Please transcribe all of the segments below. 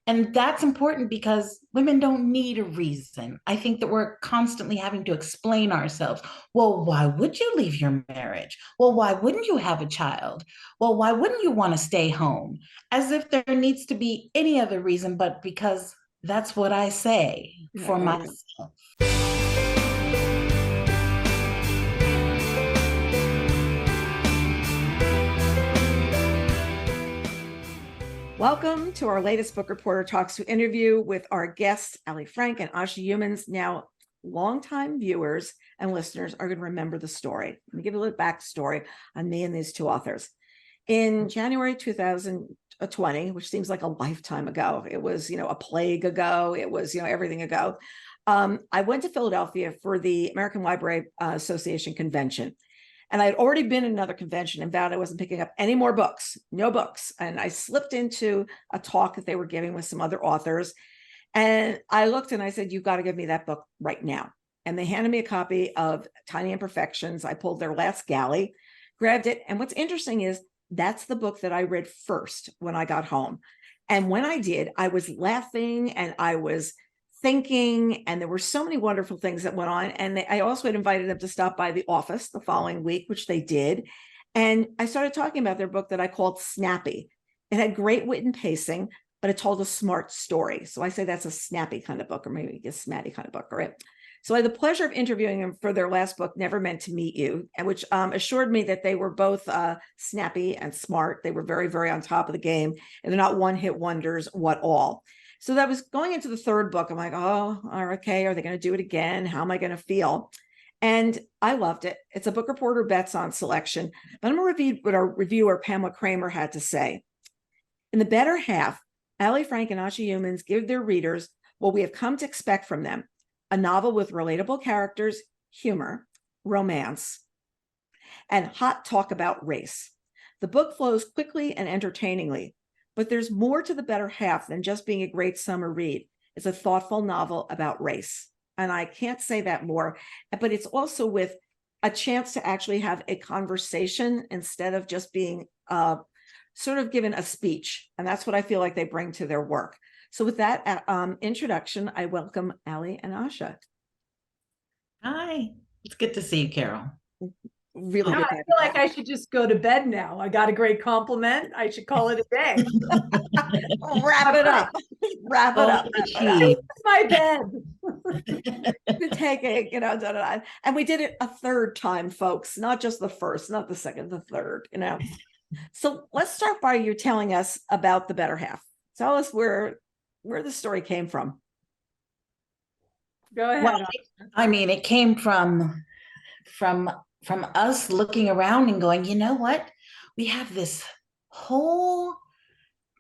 And that's important because women don't need a reason. I think that we're constantly having to explain ourselves. Well, why would you leave your marriage? Well, why wouldn't you have a child? Well, why wouldn't you want to stay home? As if there needs to be any other reason, but because that's what I say for Right. myself. Welcome to our latest Book Reporter Talks To interview with our guests, Alli Frank and Asha Youmans. Now, longtime viewers and listeners are going to remember the story. Let me give a little backstory on me and these two authors. In January 2020, which seems like a lifetime ago, it was, a plague ago, it was, everything ago. I went to Philadelphia for the American Library Association convention. And I had already been in another convention and vowed I wasn't picking up any more books, no books. And I slipped into a talk that they were giving with some other authors. And I looked and I said, you've got to give me that book right now. And they handed me a copy of Tiny Imperfections. I pulled their last galley, grabbed it. And what's interesting is that's the book that I read first when I got home. And when I did, I was laughing and I was thinking, and there were so many wonderful things that went on. And I also had invited them to stop by the office the following week, which they did. And I started talking about their book that I called Snappy. It had great wit and pacing, but it told a smart story. So I say that's a snappy kind of book, or maybe a smatty kind of book, right? So I had the pleasure of interviewing them for their last book, Never Meant to Meet You, and which assured me that they were both snappy and smart. They were very, very on top of the game, and they're not one-hit wonders, what all. So that was going into the third book. I'm like, oh, okay, are they going to do it again? How am I going to feel? And I loved it. It's a Book Reporter Bets On selection, but I'm going to review what our reviewer, Pamela Kramer, had to say. In the better half, Alli Frank and Asha Youmans give their readers what we have come to expect from them: a novel with relatable characters, humor, romance, and hot talk about race. The book flows quickly and entertainingly, but there's more to the better half than just being a great summer read. It's a thoughtful novel about race. And I can't say that more, but it's also with a chance to actually have a conversation instead of just being sort of given a speech. And that's what I feel like they bring to their work. So with that introduction, I welcome Alli and Asha. Hi, it's good to see you, Carol. Really No, good. I feel like I should just go to bed now. I got a great compliment. I should call it a day. Wrap it up. Wrap it up. Achieve. My bed. Taking, and we did it a third time, folks, not just the first, not the second, the third, So let's start by you telling us about the better half. Tell us where the story came from. Go ahead. Well, I mean, it came from us looking around and going, you know what? We have this whole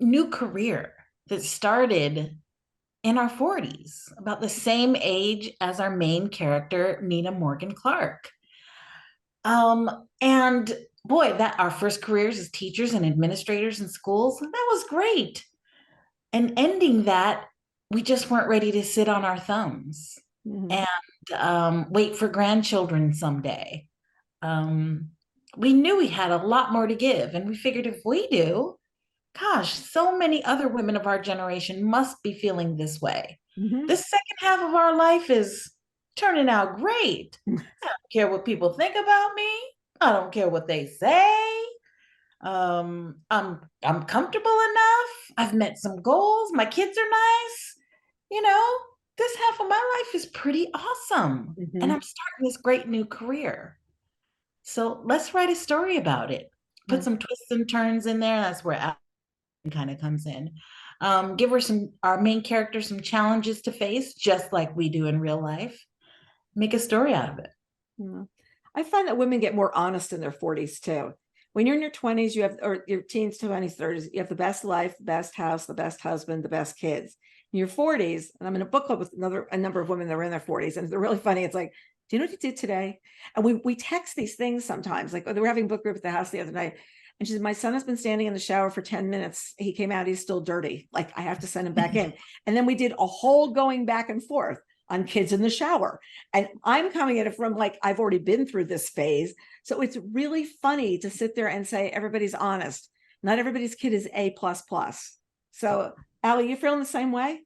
new career that started in our 40s, about the same age as our main character, Nina Morgan Clarke. And boy, that our first careers as teachers and administrators in schools, that was great. And ending that, we just weren't ready to sit on our thumbs and wait for grandchildren someday. We knew we had a lot more to give, and we figured if we do, gosh, so many other women of our generation must be feeling this way. The second half of our life is turning out great. I don't care what people think about me. I don't care what they say. I'm comfortable enough. I've met some goals. My kids are nice. This half of my life is pretty awesome. And I'm starting this great new career. So let's write a story about it. Put some twists and turns in there. That's where Alli kind of comes in. Give our main character some challenges to face, just like we do in real life. Make a story out of it. I find that women get more honest in their 40s too. When you're in your 20s, or your teens, 20s, 30s, you have the best life, the best house, the best husband, the best kids. In your 40s, and I'm in a book club with a number of women that are in their 40s, and they're really funny. It's like, do you know what you did today? And we text these things sometimes. Like, they were having book group at the house the other night. And she said, my son has been standing in the shower for 10 minutes. He came out, he's still dirty. Like, I have to send him back in. And then we did a whole going back and forth on kids in the shower. And I'm coming at it from like, I've already been through this phase. So it's really funny to sit there and say, everybody's honest. Not everybody's kid is A++. So Alli, you feeling the same way?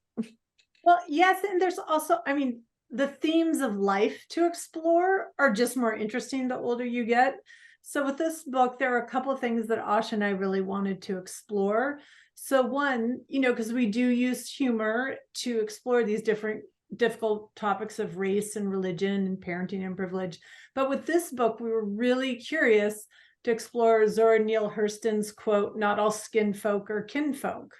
Well, yes, and there's also, I mean, the themes of life to explore are just more interesting the older you get. So with this book, there are a couple of things that Asha and I really wanted to explore. So one, because we do use humor to explore these different difficult topics of race and religion and parenting and privilege. But with this book, we were really curious to explore Zora Neale Hurston's quote, "Not all skin folk are kinfolk,"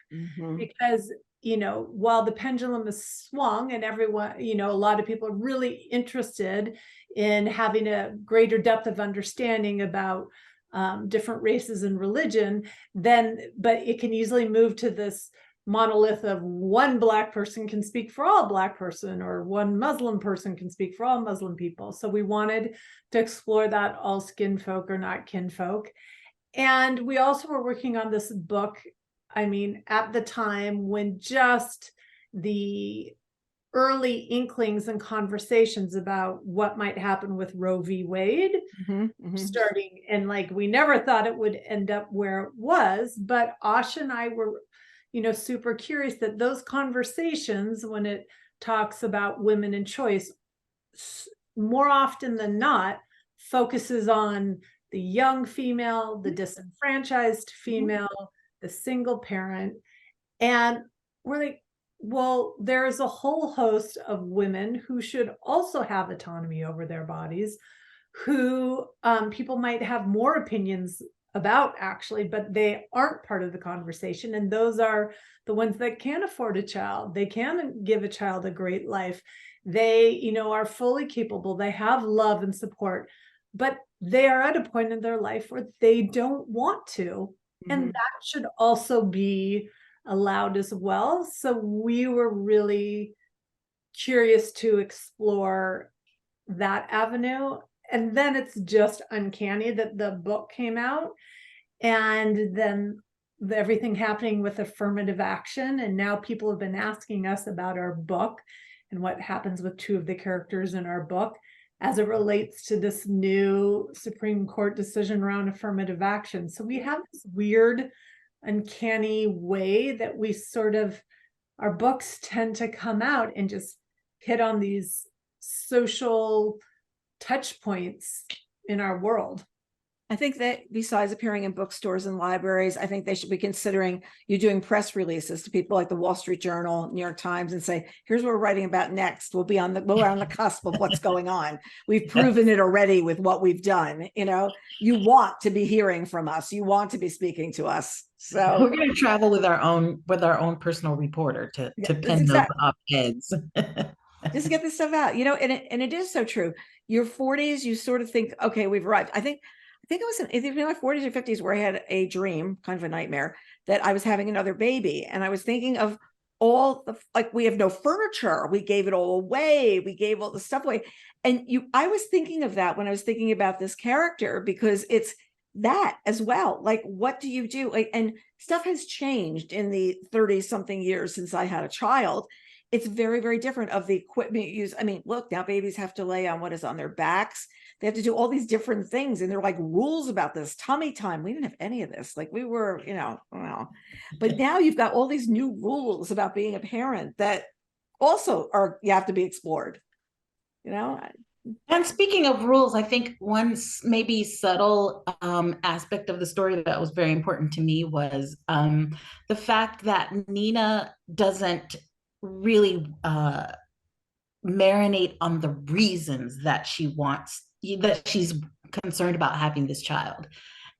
because while the pendulum is swung and everyone, a lot of people are really interested in having a greater depth of understanding about different races and religion, but it can easily move to this monolith of one Black person can speak for all Black person, or one Muslim person can speak for all Muslim people. So we wanted to explore that all skin folk are not kinfolk. And we also were working on this book, I mean, at the time when just the early inklings and conversations about what might happen with Roe v. Wade starting, and like we never thought it would end up where it was, but Asha and I were, super curious that those conversations, when it talks about women and choice, more often than not, focuses on the young female, the disenfranchised female, the single parent. And we're like, well, there's a whole host of women who should also have autonomy over their bodies, who people might have more opinions about actually, but they aren't part of the conversation. And those are the ones that can afford a child. They can give a child a great life. They, are fully capable. They have love and support, but they are at a point in their life where they don't want to. And that should also be allowed as well. So we were really curious to explore that avenue. And then it's just uncanny that the book came out, and then everything happening with affirmative action. And now people have been asking us about our book and what happens with two of the characters in our book as it relates to this new Supreme Court decision around affirmative action. So we have this weird, uncanny way that we our books tend to come out and just hit on these social touch points in our world. I think that besides appearing in bookstores and libraries, I think they should be considering you doing press releases to people like the Wall Street Journal, New York Times, and say, here's what we're writing about next. We're on the cusp of what's going on. We've proven it already with what we've done. You want to be hearing from us. You want to be speaking to us. So we're going to travel with our own personal reporter to pen those op-eds. Just to get this stuff out, and it is so true. Your 40s, you sort of think, okay, we've arrived. I think it was in my 40s or 50s where I had a dream, kind of a nightmare, that I was having another baby. And I was thinking of all we have no furniture. We gave it all away. We gave all the stuff away. And I was thinking of that when I was thinking about this character, because it's that as well. Like, what do you do? And stuff has changed in the 30 something years since I had a child. It's very, very different of the equipment you use. I mean, look, now babies have to lay on what is on their backs. They have to do all these different things. And they're like rules about this tummy time. We didn't have any of this. Like we were, but now you've got all these new rules about being a parent that also you have to be explored, And speaking of rules, I think one maybe subtle aspect of the story that was very important to me was the fact that Nina doesn't really marinate on the reasons that she's concerned about having this child.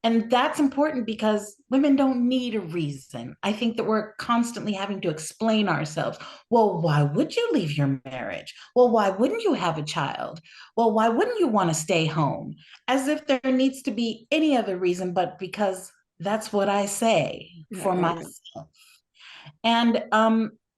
And that's important because women don't need a reason. I think that we're constantly having to explain ourselves. Well, why would you leave your marriage? Well, why wouldn't you have a child? Well, why wouldn't you want to stay home? As if there needs to be any other reason, but because that's what I say for myself. And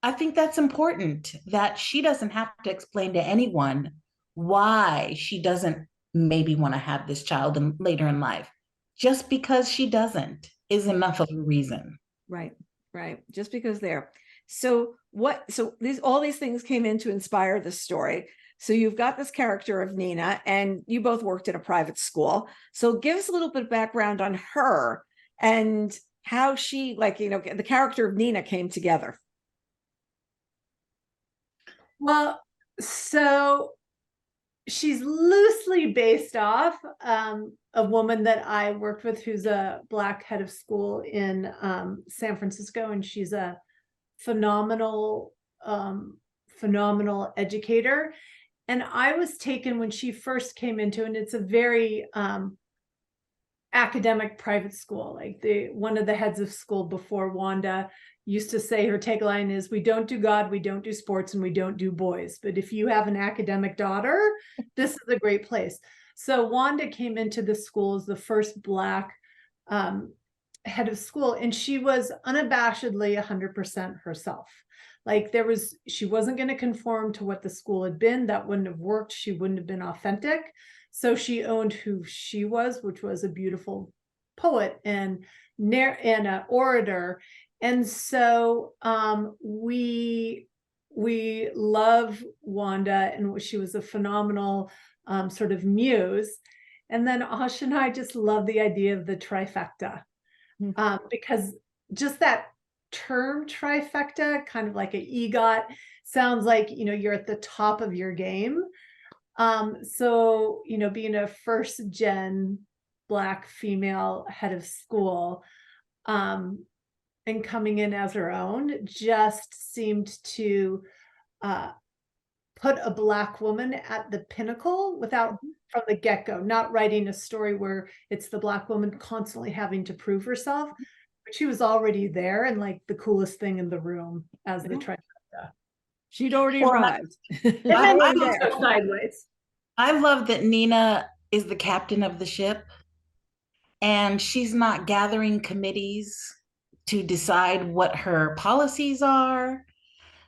I think that's important, that she doesn't have to explain to anyone why she doesn't maybe want to have this child later in life. Just because she doesn't is enough of a reason. Right. Just because So all these things came in to inspire the story. So you've got this character of Nina, and you both worked in a private school. So give us a little bit of background on her and how she, the character of Nina came together. Well, so she's loosely based off a woman that I worked with who's a Black head of school in San Francisco, and she's a phenomenal, phenomenal educator. And I was taken when she first came into, and it's a very academic private school. Like one of the heads of school before Wanda used to say her tagline is, we don't do God, we don't do sports, and we don't do boys. But if you have an academic daughter, this is a great place. So Wanda came into the school as the first Black head of school, and she was unabashedly 100% herself. Like she wasn't going to conform to what the school had been. That wouldn't have worked. She wouldn't have been authentic. So she owned who she was, which was a beautiful poet and an orator. And so we love Wanda, and she was a phenomenal sort of muse. And then Asha and I just love the idea of the trifecta, because just that term trifecta, kind of like an EGOT, sounds like, you're at the top of your game. So, being a first gen Black female head of school, and coming in as her own just seemed to put a Black woman at the pinnacle from the get-go, not writing a story where it's the Black woman constantly having to prove herself, but she was already there and like the coolest thing in the room as the trifecta. She'd already Well, arrived. And then go sideways. I love that Nina is the captain of the ship, and she's not gathering committees to decide what her policies are.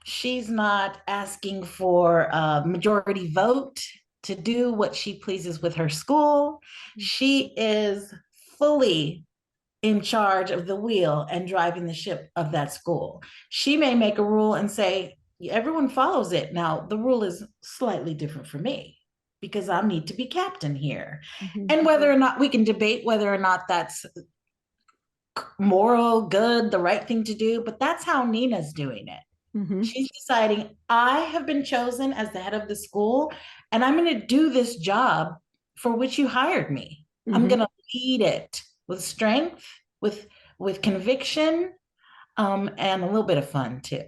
She's not asking for a majority vote to do what she pleases with her school. She is fully in charge of the wheel and driving the ship of that school. She may make a rule and say, everyone follows it. Now, the rule is slightly different for me because I need to be captain here. And whether or not we can debate whether or not that's moral, good, the right thing to do, but that's how Nina's doing it. She's deciding, I have been chosen as the head of the school, and I'm going to do this job for which you hired me. I'm going to lead it with strength, with conviction, and a little bit of fun too.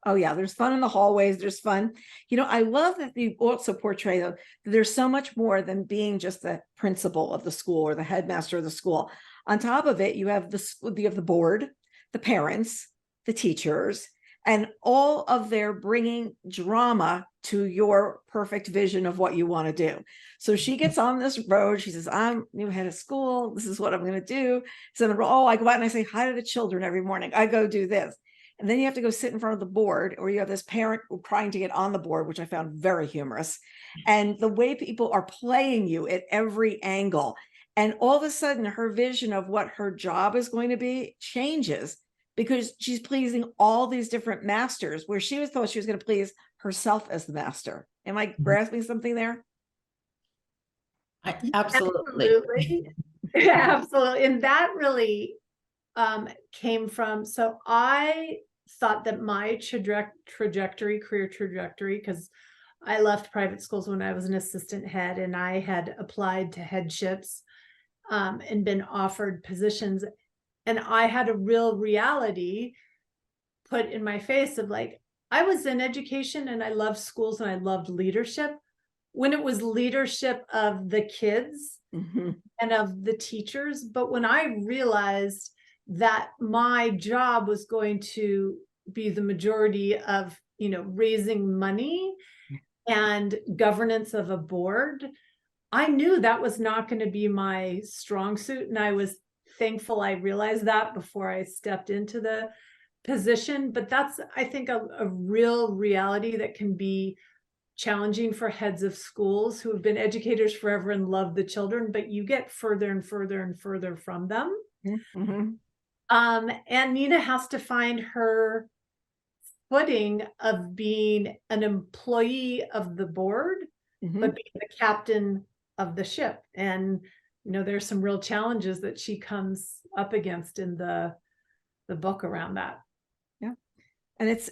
Oh yeah, there's fun in the hallways. There's fun. I love that you also portray that there's so much more than being just the principal of the school or the headmaster of the school. On top of it, you have the board, the parents, the teachers, and all of their bringing drama to your perfect vision of what you want to do. So she gets on this road. She says, I'm new head of school. This is what I'm going to do. So I go out and I say hi to the children every morning. I go do this. And then you have to go sit in front of the board, or you have this parent trying to get on the board, which I found very humorous. And the way people are playing you at every angle. And all of a sudden, her vision of what her job is going to be changes because she's pleasing all these different masters, where she thought she was going to please herself as the master. Am I grasping something there? Absolutely. Absolutely. And that really came from, so I thought that my career trajectory, because I left private schools when I was an assistant head, and I had applied to headships and been offered positions, and I had a real reality put in my face of like, I was in education and I loved schools and I loved leadership when it was leadership of the kids and of the teachers. But when I realized that my job was going to be the majority of, raising money and governance of a board, I knew that was not going to be my strong suit. And I was thankful I realized that before I stepped into the position. But that's, I think, a real reality that can be challenging for heads of schools who have been educators forever and love the children, but you get further and further and further from them. And Nina has to find her footing of being an employee of the board, but being the captain of the ship. And there's some real challenges that she comes up against in the book around that. And it's,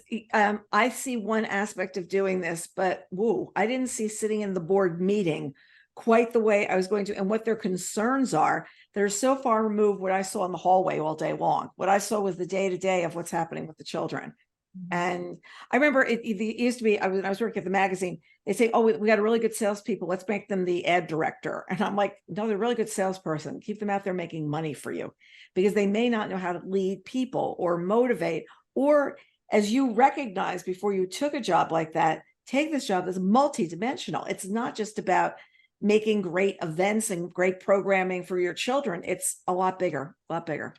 I see one aspect of doing this, but woo, I didn't see sitting in the board meeting quite the way I was going to, and what their concerns are. They're so far removed what I saw in the hallway all day long. What I saw was the day-to-day of what's happening with the children. And I remember it used to be, I was working at the magazine, they say, oh, we got a really good salespeople, let's make them the ad director. And I'm like, no, they're a really good salesperson. Keep them out there making money for you, because they may not know how to lead people or motivate, or as you recognize before you took a job like that, take this job as multidimensional. It's not just about making great events and great programming for your children. It's a lot bigger, a lot bigger.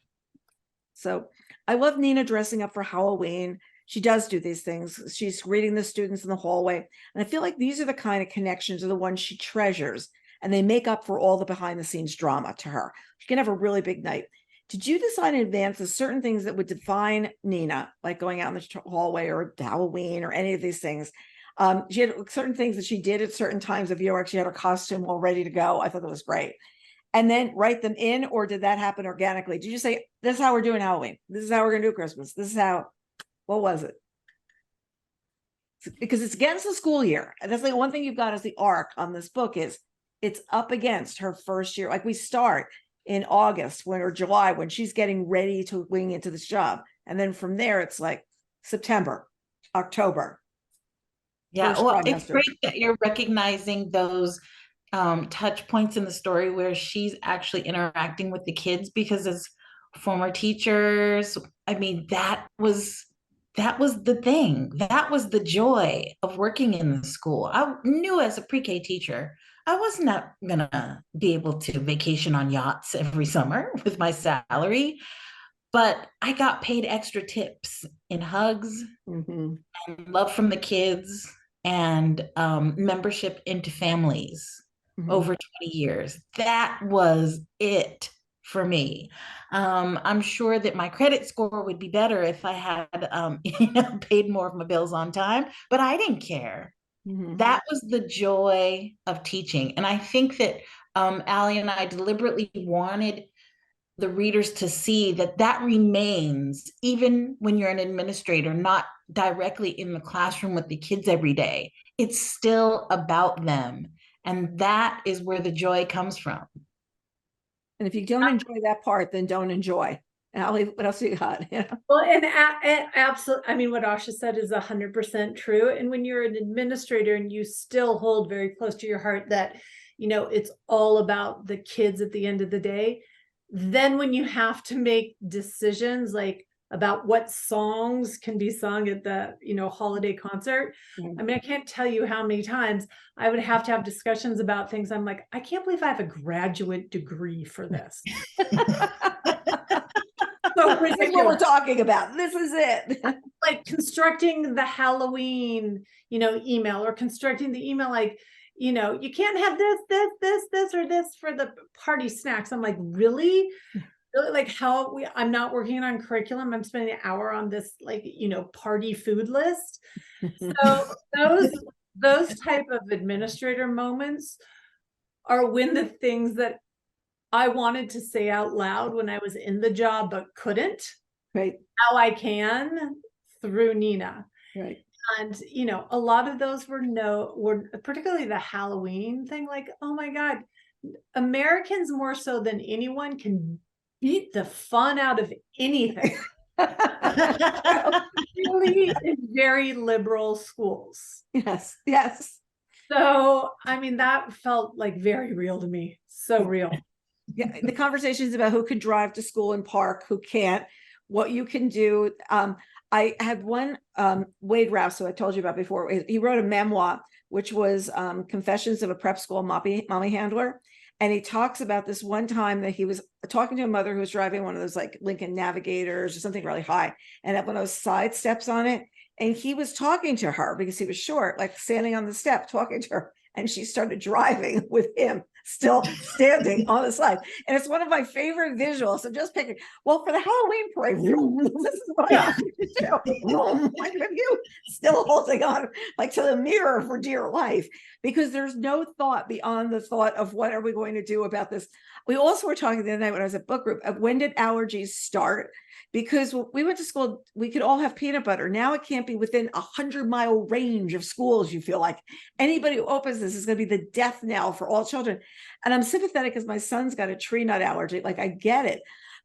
So I love Nina dressing up for Halloween. She does do these things. She's greeting the students in the hallway. And I feel like these are the kind of connections are the ones she treasures, and they make up for all the behind the scenes drama to her. She can have a really big night. Did you decide in advance the certain things that would define Nina, like going out in the hallway or Halloween or any of these things? She had certain things that she did at certain times of year. She had her costume all ready to go. I thought that was great. And then write them in, or did that happen organically? Did you say, this is how we're doing Halloween? This is how we're going to do Christmas. This is how, what was it? Because it's against the school year. And that's like one thing you've got as the arc on this book is it's up against her first year. Like we start in August or July when she's getting ready to wing into this job. And then from there, it's like September, October. Yeah, well, it's great that you're recognizing those touch points in the story where she's actually interacting with the kids, because as former teachers, I mean, that was the thing. That was the joy of working in the school. I knew as a pre-K teacher, I was not gonna be able to vacation on yachts every summer with my salary, but I got paid extra tips in hugs, and love from the kids, and membership into families over 20 years. That was it for me. I'm sure that my credit score would be better if I had paid more of my bills on time, but I didn't care. That was the joy of teaching. And I think that Alli and I deliberately wanted the readers to see that that remains even when you're an administrator, not directly in the classroom with the kids every day. It's still about them. And that is where the joy comes from. And if you don't enjoy that part, then don't enjoy. And Alli, what else you got? Yeah. Well, and absolutely, I mean, what Asha said is 100% true. And when you're an administrator and you still hold very close to your heart that, it's all about the kids at the end of the day, then when you have to make decisions like about what songs can be sung at the holiday concert, I mean, I can't tell you how many times I would have to have discussions about things. I'm like, I can't believe I have a graduate degree for this. So this is what we're talking about. This is it. Like constructing the Halloween email, or constructing the email like, you can't have this or this for the party snacks. I'm like, really like I'm not working on curriculum. I'm spending an hour on this, like, party food list. So those type of administrator moments are when the things that I wanted to say out loud when I was in the job, but couldn't, right? Now I can through Nina. Right. And, a lot of those were particularly the Halloween thing. Like, oh my God, Americans more so than anyone can beat the fun out of anything. Really, in very liberal schools. Yes. Yes. So, I mean, that felt like very real to me. So real. Yeah. The conversations about who can drive to school and park, who can't, what you can do. I had one, Wade Rouse, who I told you about before. He wrote a memoir, which was Confessions of a Prep School Mommy Handler. And he talks about this one time that he was talking to a mother who was driving one of those like Lincoln Navigators or something really high, and had one of those side steps on it. And he was talking to her because he was short, like standing on the step, talking to her. And she started driving with him still standing on the side. And it's one of my favorite visuals. So just picking, well, for the Halloween parade, this is what I have to do. Like with you still holding on like to the mirror for dear life, because there's no thought beyond the thought of what are we going to do about this. We also were talking the other night when I was at book group of when did allergies start? because when we went to school, we could all have peanut butter. Now it can't be within 100-mile range of schools. You feel like anybody who opens this is going to be the death knell for all children. And I'm sympathetic because my son's got a tree nut allergy. Like, I get it.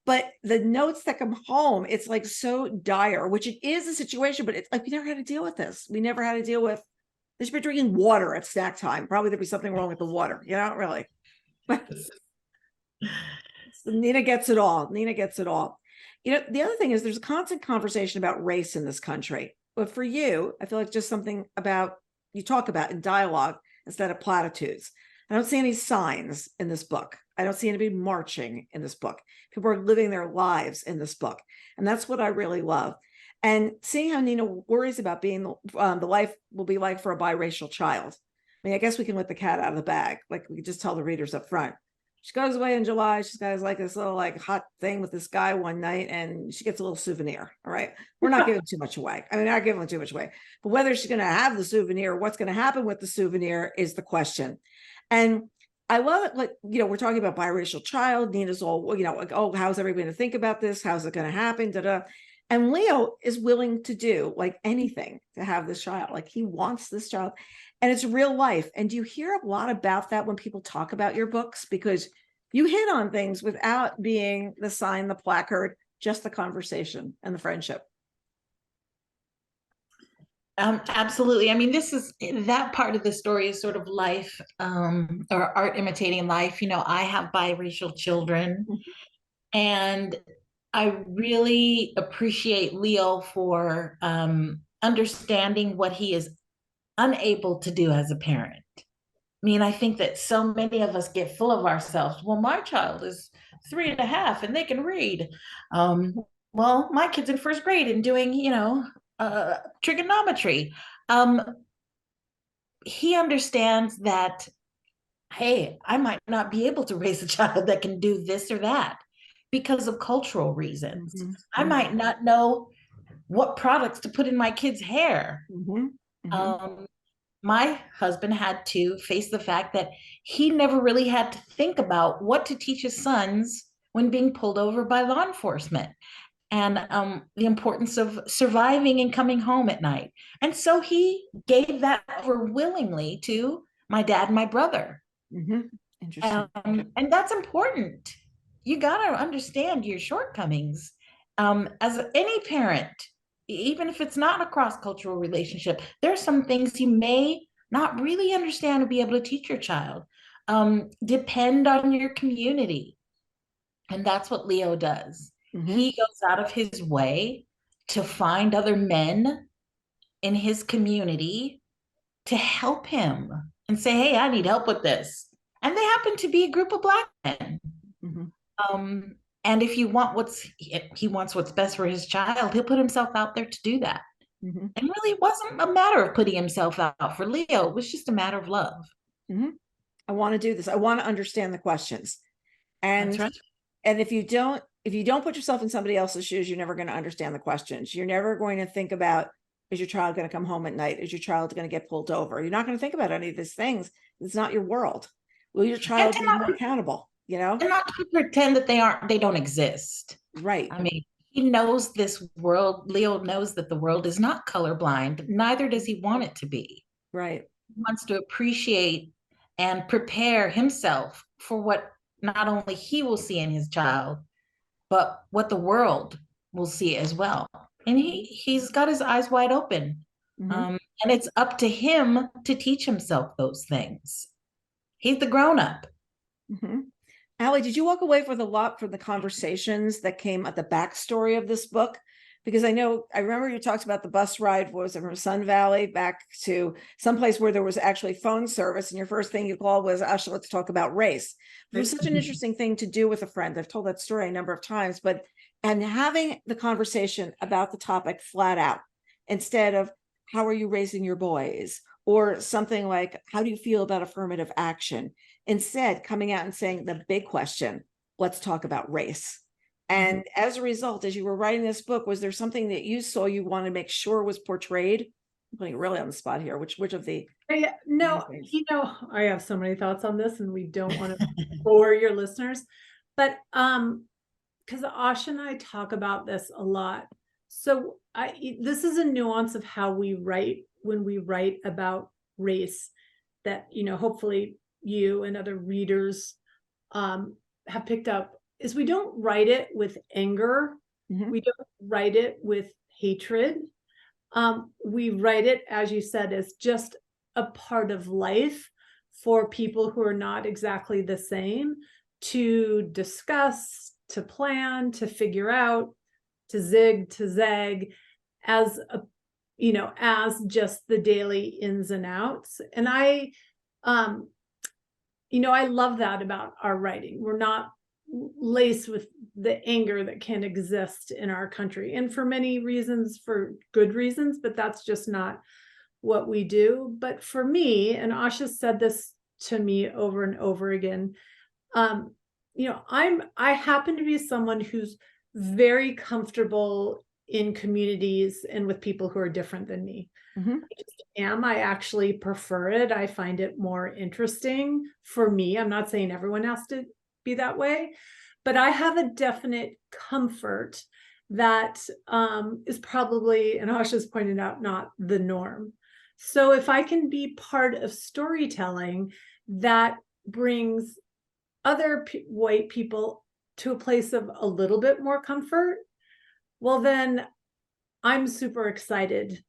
But the notes that come home, it's like so dire, which it is a situation, but it's like, we never had to deal with this. We never had to deal with, they should be drinking water at snack time. Probably there'd be something wrong with the water. You know, really. So Nina gets it all. Nina gets it all. You know, the other thing is there's a constant conversation about race in this country. But for you, I feel like just something about you talk about in dialogue instead of platitudes. I don't see any signs in this book. I don't see anybody marching in this book. People are living their lives in this book. And that's what I really love. And seeing how Nina worries about being the life will be like for a biracial child. I mean, I guess we can let the cat out of the bag. Like, we can just tell the readers up front. She goes away in July. She's got like this little like hot thing with this guy one night, and she gets a little souvenir. All right. We're not giving too much away. I mean, not giving too much away, but whether she's going to have the souvenir, what's going to happen with the souvenir is the question. And I love it. Like, you know, we're talking about biracial child. Nina's all, you know, like, oh, how's everybody going to think about this? How's it going to happen? Da-da. And Leo is willing to do like anything to have this child. Like, he wants this child, and it's real life. And do you hear a lot about that when people talk about your books? Because you hit on things without being the sign, the placard, just the conversation and the friendship. Absolutely. I mean, this is that part of the story is sort of life, or art imitating life. You know, I have biracial children, and I really appreciate Leo for understanding what he is unable to do as a parent. I mean, I think that so many of us get full of ourselves. Well, my child is 3.5 and they can read. Well, my kid's in first grade and doing, you know, trigonometry. He understands that, hey, I might not be able to raise a child that can do this or that because of cultural reasons. Mm-hmm. I might not know what products to put in my kid's hair. Mm-hmm. Mm-hmm. My husband had to face the fact that he never really had to think about what to teach his sons when being pulled over by law enforcement, and the importance of surviving and coming home at night. And so he gave that over willingly to my dad and my brother. Mm-hmm. Interesting. And that's important. You got to understand your shortcomings. As any parent, even if it's not a cross-cultural relationship, there are some things you may not really understand to be able to teach your child. Depend on your community. And that's what Leo does. Mm-hmm. He goes out of his way to find other men in his community to help him and say, hey, I need help with this. And they happen to be a group of Black men. Mm-hmm. And if he wants what's best for his child, he'll put himself out there to do that. Mm-hmm. And really, it wasn't a matter of putting himself out for Leo. It was just a matter of love. Mm-hmm. I want to do this. I want to understand the questions. And, that's right. And if you don't put yourself in somebody else's shoes, you're never going to understand the questions. You're never going to think about, is your child going to come home at night? Is your child going to get pulled over? You're not going to think about any of these things. It's not your world. Will your child be more accountable? You know, and not to pretend that they don't exist. Right. I mean, he knows this world. Leo knows that the world is not colorblind. Neither does he want it to be. Right. He wants to appreciate and prepare himself for what not only he will see in his child, but what the world will see as well. And he's got his eyes wide open. Mm-hmm. And it's up to him to teach himself those things. He's the grown-up. Mm-hmm. Alli, did you walk away with a lot from the conversations that came at the backstory of this book? Because I remember you talked about the bus ride, was it from Sun Valley back to someplace where there was actually phone service, and your first thing you called was, Asha, let's talk about race. It was such an interesting thing to do with a friend. I've told that story a number of times, and having the conversation about the topic flat out, instead of how are you raising your boys, or something like, how do you feel about affirmative action? Instead, coming out and saying the big question, let's talk about race. And as a result, as you were writing this book, was there something that you saw you want to make sure was portrayed? I'm putting really on the spot here. Which of the? No, you know, I have so many thoughts on this, and we don't want to bore your listeners. But because Ash and I talk about this a lot. So this is a nuance of how we write when we write about race that, hopefully you and other readers have picked up, is we don't write it with anger. We don't write it with hatred. We write it, as you said, as just a part of life for people who are not exactly the same to discuss, to plan, to figure out, to zig, to zag, as as just the daily ins and outs. And I love that about our writing. We're not laced with the anger that can exist in our country, and for many reasons, for good reasons, but that's just not what we do. But for me, and Asha said this to me over and over again, I happen to be someone who's very comfortable in communities and with people who are different than me. I just am. I actually prefer it. I find it more interesting for me. I'm not saying everyone has to be that way, but I have a definite comfort that is probably, and Asha's pointed out, not the norm. So if I can be part of storytelling that brings other white people to a place of a little bit more comfort, well, then I'm super excited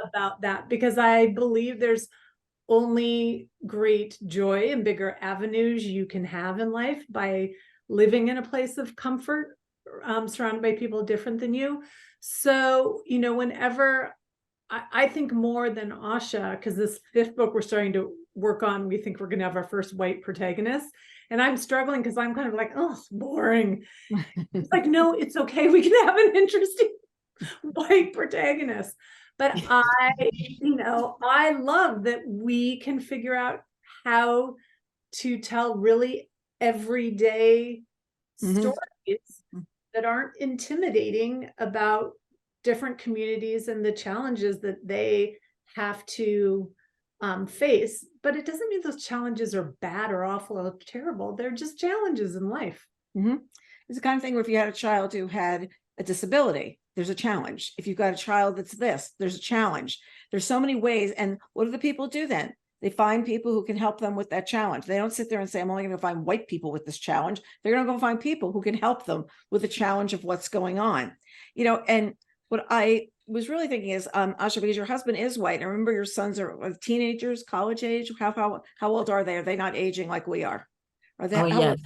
about that, because I believe there's only great joy and bigger avenues you can have in life by living in a place of comfort, surrounded by people different than you. So, whenever I think more than Asha, because this 5th book we're starting to work on, we think we're going to have our first white protagonist. And I'm struggling because I'm kind of like, oh, boring. It's like, no, it's okay. We can have an interesting white protagonist. But I love that we can figure out how to tell really everyday stories that aren't intimidating about different communities and the challenges that they have to face. But it doesn't mean those challenges are bad or awful or terrible. They're just challenges in life. It's the kind of thing where if you had a child who had a disability, there's a challenge. If you've got a child that's this, there's a challenge. There's so many ways. And what do the people do then? They find people who can help them with that challenge. They don't sit there and say, I'm only going to find white people with this challenge. They're going to go find people who can help them with the challenge of what's going on. And what I was really thinking is, Asha, because your husband is white, I remember your sons are teenagers, college age. How old are they? Are they not aging like we are? Are they? Oh, yes.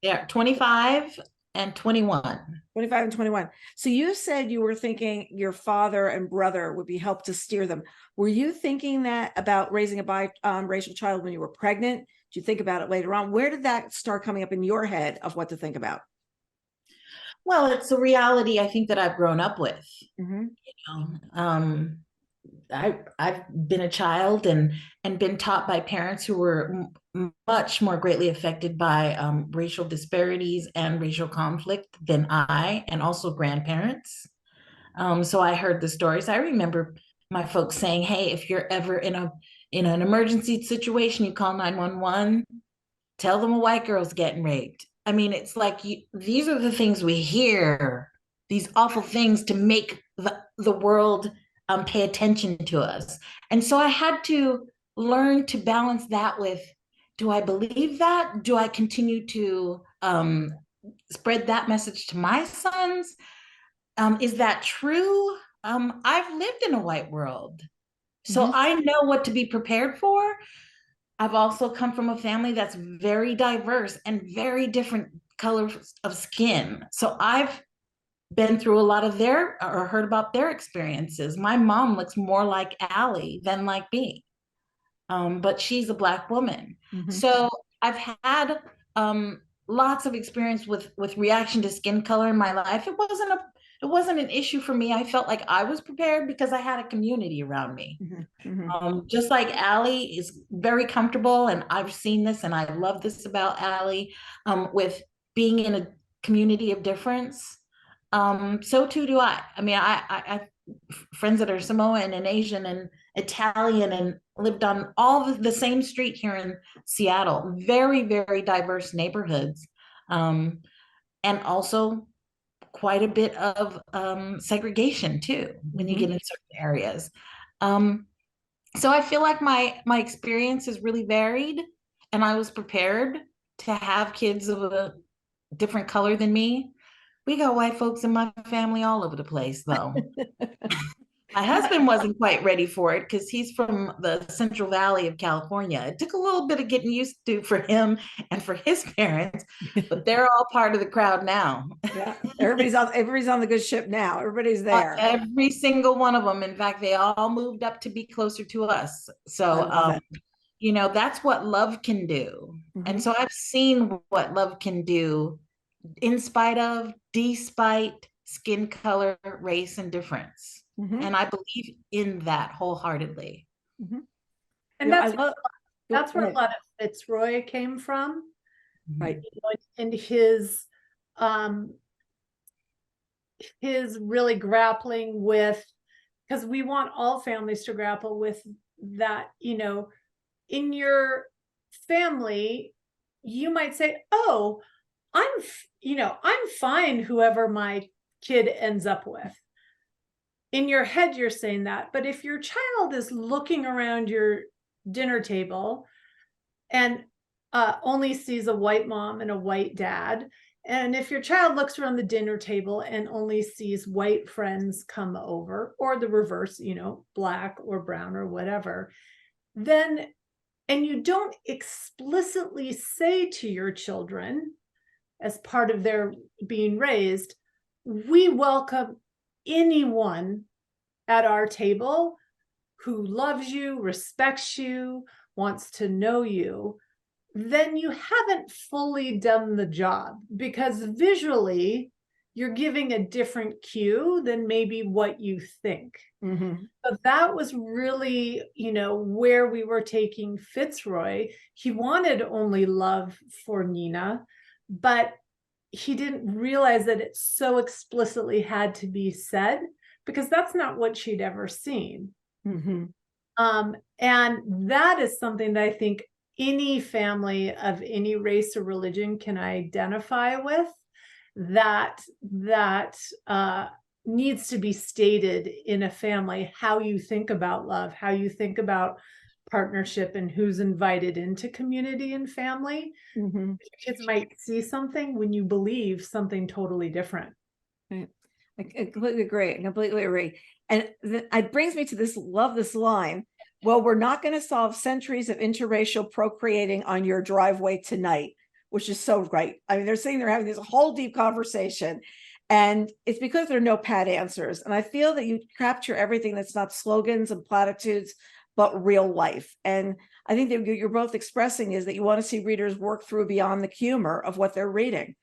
Yeah, 25 and 21. 25 and 21. So you said you were thinking your father and brother would be helped to steer them. Were you thinking that about raising a biracial child when you were pregnant? Did you think about it later on? Where did that start coming up in your head of what to think about? Well, it's a reality I think that I've grown up with. I've been a child and been taught by parents who were much more greatly affected by racial disparities and racial conflict than I, and also grandparents. So I heard the stories. I remember my folks saying, "Hey, if you're ever in an emergency situation, you call 911. Tell them a white girl's getting raped." I mean, it's like these are the things we hear, these awful things to make the world pay attention to us. And so I had to learn to balance that with, do I believe that? Do I continue to spread that message to my sons? Is that true? I've lived in a white world, so I know what to be prepared for. I've also come from a family that's very diverse and very different colors of skin. So I've been through a lot of or heard about their experiences. My mom looks more like Alli than like me, but she's a Black woman. So I've had lots of experience with reaction to skin color in my life. It wasn't an issue for me. I felt like I was prepared because I had a community around me. Just like Alli is very comfortable, and I've seen this and I love this about Alli, with being in a community of difference. So too do I. I mean, I have friends that are Samoan and Asian and Italian and lived on all the same street here in Seattle. Very, very diverse neighborhoods. and also quite a bit of segregation too when you get in certain areas. So I feel like my experience is really varied, and I was prepared to have kids of a different color than me. We got white folks in my family all over the place, though. My husband wasn't quite ready for it because he's from the Central Valley of California. It took a little bit of getting used to for him and for his parents, but they're all part of the crowd now. Yeah, everybody's on the good ship now. Everybody's there. Every single one of them. In fact, they all moved up to be closer to us. So, that's what love can do. And so I've seen what love can do in spite of, despite skin color, race, and difference. And I believe in that wholeheartedly. And that's where a lot of Fitzroy came from. Right. And his really grappling with, because we want all families to grapple with that, in your family, you might say, oh, I'm fine whoever my kid ends up with. In your head, you're saying that. But if your child is looking around your dinner table and only sees a white mom and a white dad, and if your child looks around the dinner table and only sees white friends come over, or the reverse, black or brown or whatever, then, and you don't explicitly say to your children as part of their being raised, we welcome anyone at our table who loves you, respects you, wants to know you, then you haven't fully done the job, because visually you're giving a different cue than maybe what you think. So that was really, where we were taking Fitzroy. He wanted only love for Nina, but he didn't realize that it so explicitly had to be said, because that's not what she'd ever seen. And that is something that I think any family of any race or religion can identify with, that needs to be stated in a family, how you think about love, how you think about partnership, and who's invited into community and family. Kids might see something when you believe something totally different. Right. I completely agree. I completely agree. And it brings me to this line. Well, we're not going to solve centuries of interracial procreating on your driveway tonight, which is so great. I mean, they're saying they're having this whole deep conversation, and it's because there are no pat answers. And I feel that you capture everything that's not slogans and platitudes, but real life. And I think that you're both expressing is that you want to see readers work through beyond the humor of what they're reading,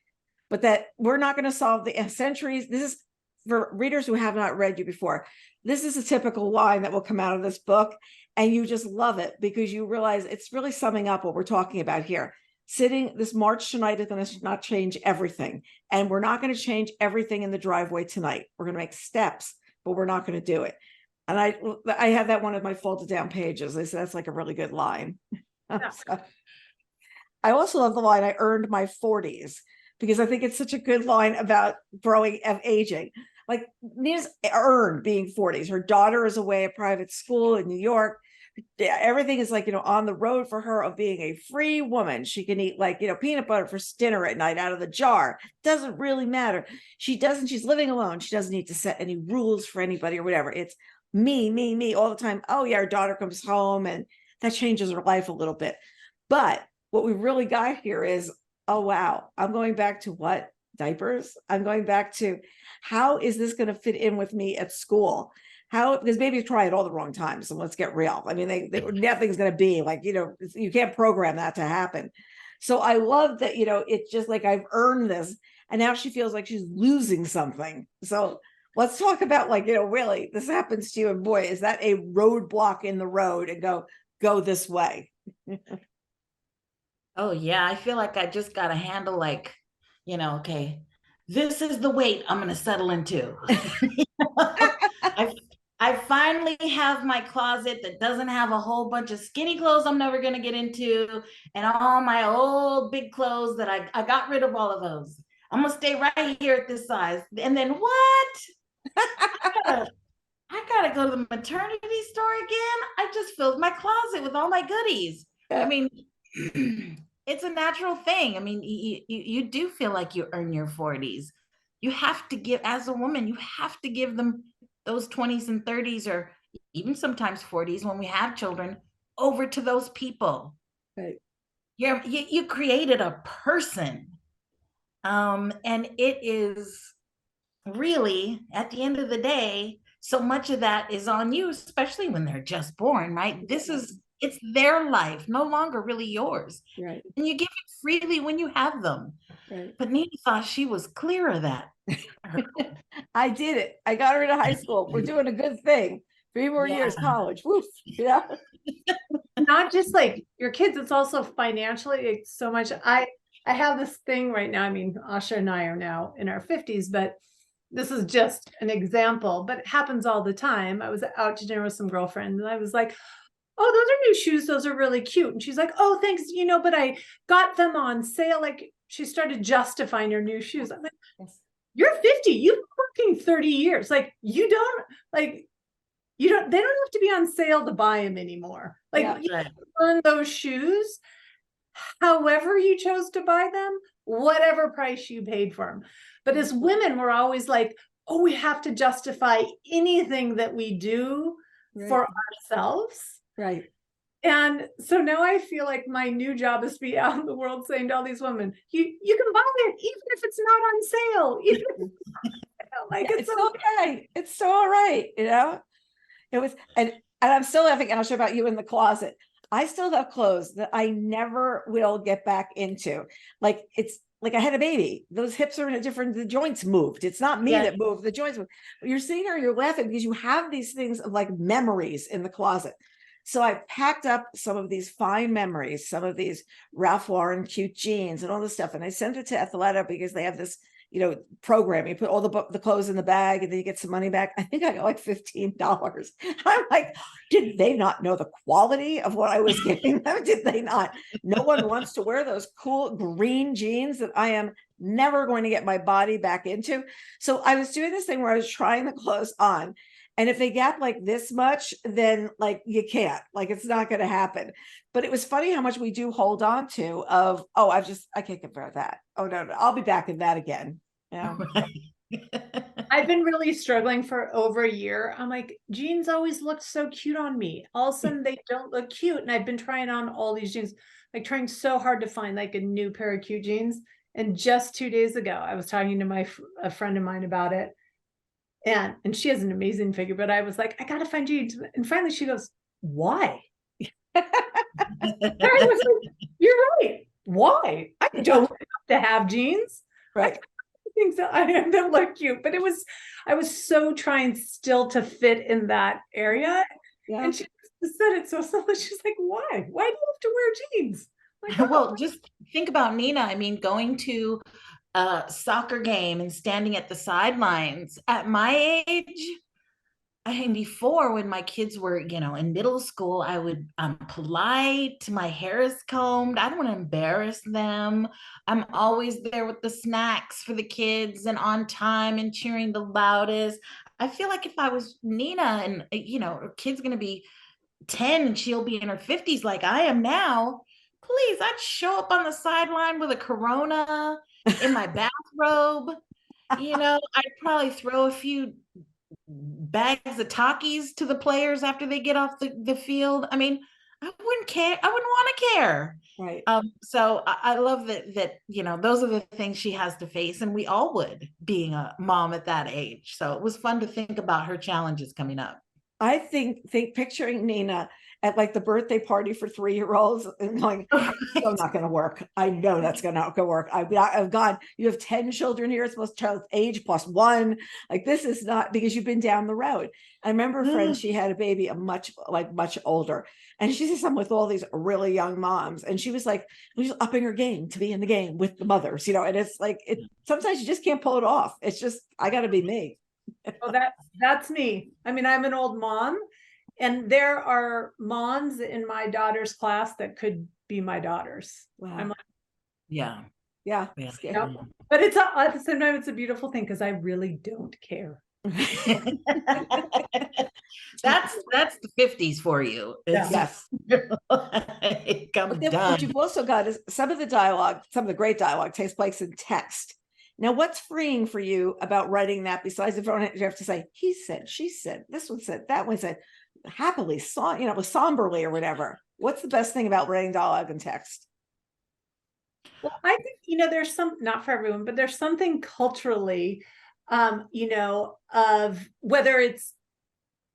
but that we're not going to solve the centuries. This is for readers who have not read you before. This is a typical line that will come out of this book, and you just love it because you realize it's really summing up what we're talking about here. Sitting this march tonight is going to not change everything, and we're not going to change everything in the driveway tonight. We're going to make steps, but we're not going to do it. And I had that one of my folded down pages. I said that's like a really good line. Yeah. So, I also love the line, I earned my 40s, because I think it's such a good line about growing and aging. Like Nina's earned being 40s. Her daughter is away at private school in New York. Everything is like, on the road for her of being a free woman. She can eat peanut butter for dinner at night out of the jar. Doesn't really matter. She's living alone. She doesn't need to set any rules for anybody or whatever. It's me all the time. Oh yeah, her daughter comes home and that changes her life a little bit. But what we really got here is, oh wow, I'm going back to what? Diapers. I'm going back to how is this going to fit in with me at school? How, because babies try at all the wrong times. So let's get real. I mean, nothing's going to be like, you can't program that to happen. So I love that, it's just like I've earned this. And now she feels like she's losing something. So let's talk about really, this happens to you. And boy, is that a roadblock in the road and go this way. Oh yeah. I feel like I just got to handle okay, this is the weight I'm going to settle into. I finally have my closet that doesn't have a whole bunch of skinny clothes I'm never going to get into, and all my old big clothes that I got rid of all of those. I'm gonna stay right here at this size. And then what? I gotta go to the maternity store again. I just filled my closet with all my goodies. I mean, it's a natural thing. I mean, you do feel like you earn your 40s. You have to give, as a woman, you have to give them those 20s and 30s, or even sometimes 40s when we have children, over to those people. Right. You created a person. And it is really, at the end of the day, so much of that is on you, especially when they're just born, right? It's their life, no longer really yours. Right. And you give it freely when you have them. Right. But Nina thought she was clear of that. I did it. I got her into high school. We're doing a good thing. 3 more years, college. Woof. Yeah. Not just like your kids, it's also financially, it's so much. I have this thing right now. I mean, Asha and I are now in our 50s, but this is just an example, but it happens all the time. I was out to dinner with some girlfriends and I was like, oh, those are new shoes. Those are really cute. And she's like, oh, thanks. But I got them on sale. Like, she started justifying her new shoes. I'm like, you're 50. You've been working 30 years. Like, they don't have to be on sale to buy them anymore. Like, you earn those shoes however you chose to buy them, whatever price you paid for them. But as women, we're always like, oh, we have to justify anything that we do for ourselves. Right. And so now I feel like my new job is to be out in the world saying to all these women, you can buy it even if it's not on sale. Even if like, it's okay. It's so all right. It was, and I'm still laughing, Asha, about you in the closet. I still have clothes that I never will get back into. Like, it's like I had a baby. Those hips are in a different, the joints moved. It's not me that moved, the joints moved. But you're sitting there, you're laughing because you have these things of like memories in the closet. So I packed up some of these fine memories, some of these Ralph Lauren cute jeans and all this stuff. And I sent it to Athleta because they have this, program. You put all the clothes in the bag and then you get some money back. I think I got like $15. I'm like, did they not know the quality of what I was giving them? Did they not? No one wants to wear those cool green jeans that I am never going to get my body back into. So I was doing this thing where I was trying the clothes on. And if they gap like this much, then like you can't, like it's not going to happen. But it was funny how much we do hold on to of, oh, I can't compare that. Oh, no, I'll be back in that again. Yeah. I've been really struggling for over a year. I'm like, jeans always looked so cute on me. All of a sudden they don't look cute. And I've been trying on all these jeans, like trying so hard to find like a new pair of cute jeans. And just 2 days ago, I was talking to a friend of mine about it. And she has an amazing figure, but I was like, I got to find jeans. And finally she goes, why? I was like, you're right. Why? I don't have to have jeans. Right. I think so. I don't look cute, but I was so trying still to fit in that area. Yeah. And she said it so subtly. She's like, why? Why do you have to wear jeans? Like, oh. Well, just think about Nina. I mean, going to a soccer game and standing at the sidelines at my age. I mean, before when my kids were, in middle school, I'm polite. My hair is combed. I don't want to embarrass them. I'm always there with the snacks for the kids and on time and cheering the loudest. I feel like if I was Nina and, her kid's going to be 10 and she'll be in her 50s like I am now, please, I'd show up on the sideline with a Corona in my bathrobe. I'd probably throw a few bags of Takis to the players after they get off the field. I mean, I wouldn't care. I wouldn't want to care. Right. So I love that, those are the things she has to face, and we all would, being a mom at that age. So it was fun to think about her challenges coming up. I think picturing Nina at like the birthday party for 3-year-olds and going, right. So not going to work. I know that's going to work. I've gone, you have 10 children here. It's supposed child's age plus 1. Like, this is not, because you've been down the road. I remember a friend, she had a baby, much older. And she said something with all these really young moms. And she was like, she's upping her game to be in the game with the mothers, and it's like, sometimes you just can't pull it off. It's just, I got to be me. Oh, that's me. I mean, I'm an old mom, and there are moms in my daughter's class that could be my daughters. Wow. I'm like, yeah. Yeah. Yeah. Yep. But it's at the same time, it's a beautiful thing because I really don't care. That's the 50s for you. It's Yes. like, I'm But then done. what you've also got is some of the great dialogue takes place in text. Now, what's freeing for you about writing that besides the you have to say, he said, she said, this one said, that one said, happily, somberly or whatever. What's the best thing about writing dialogue in text? Well, I think, there's not for everyone, but there's something culturally, of whether it's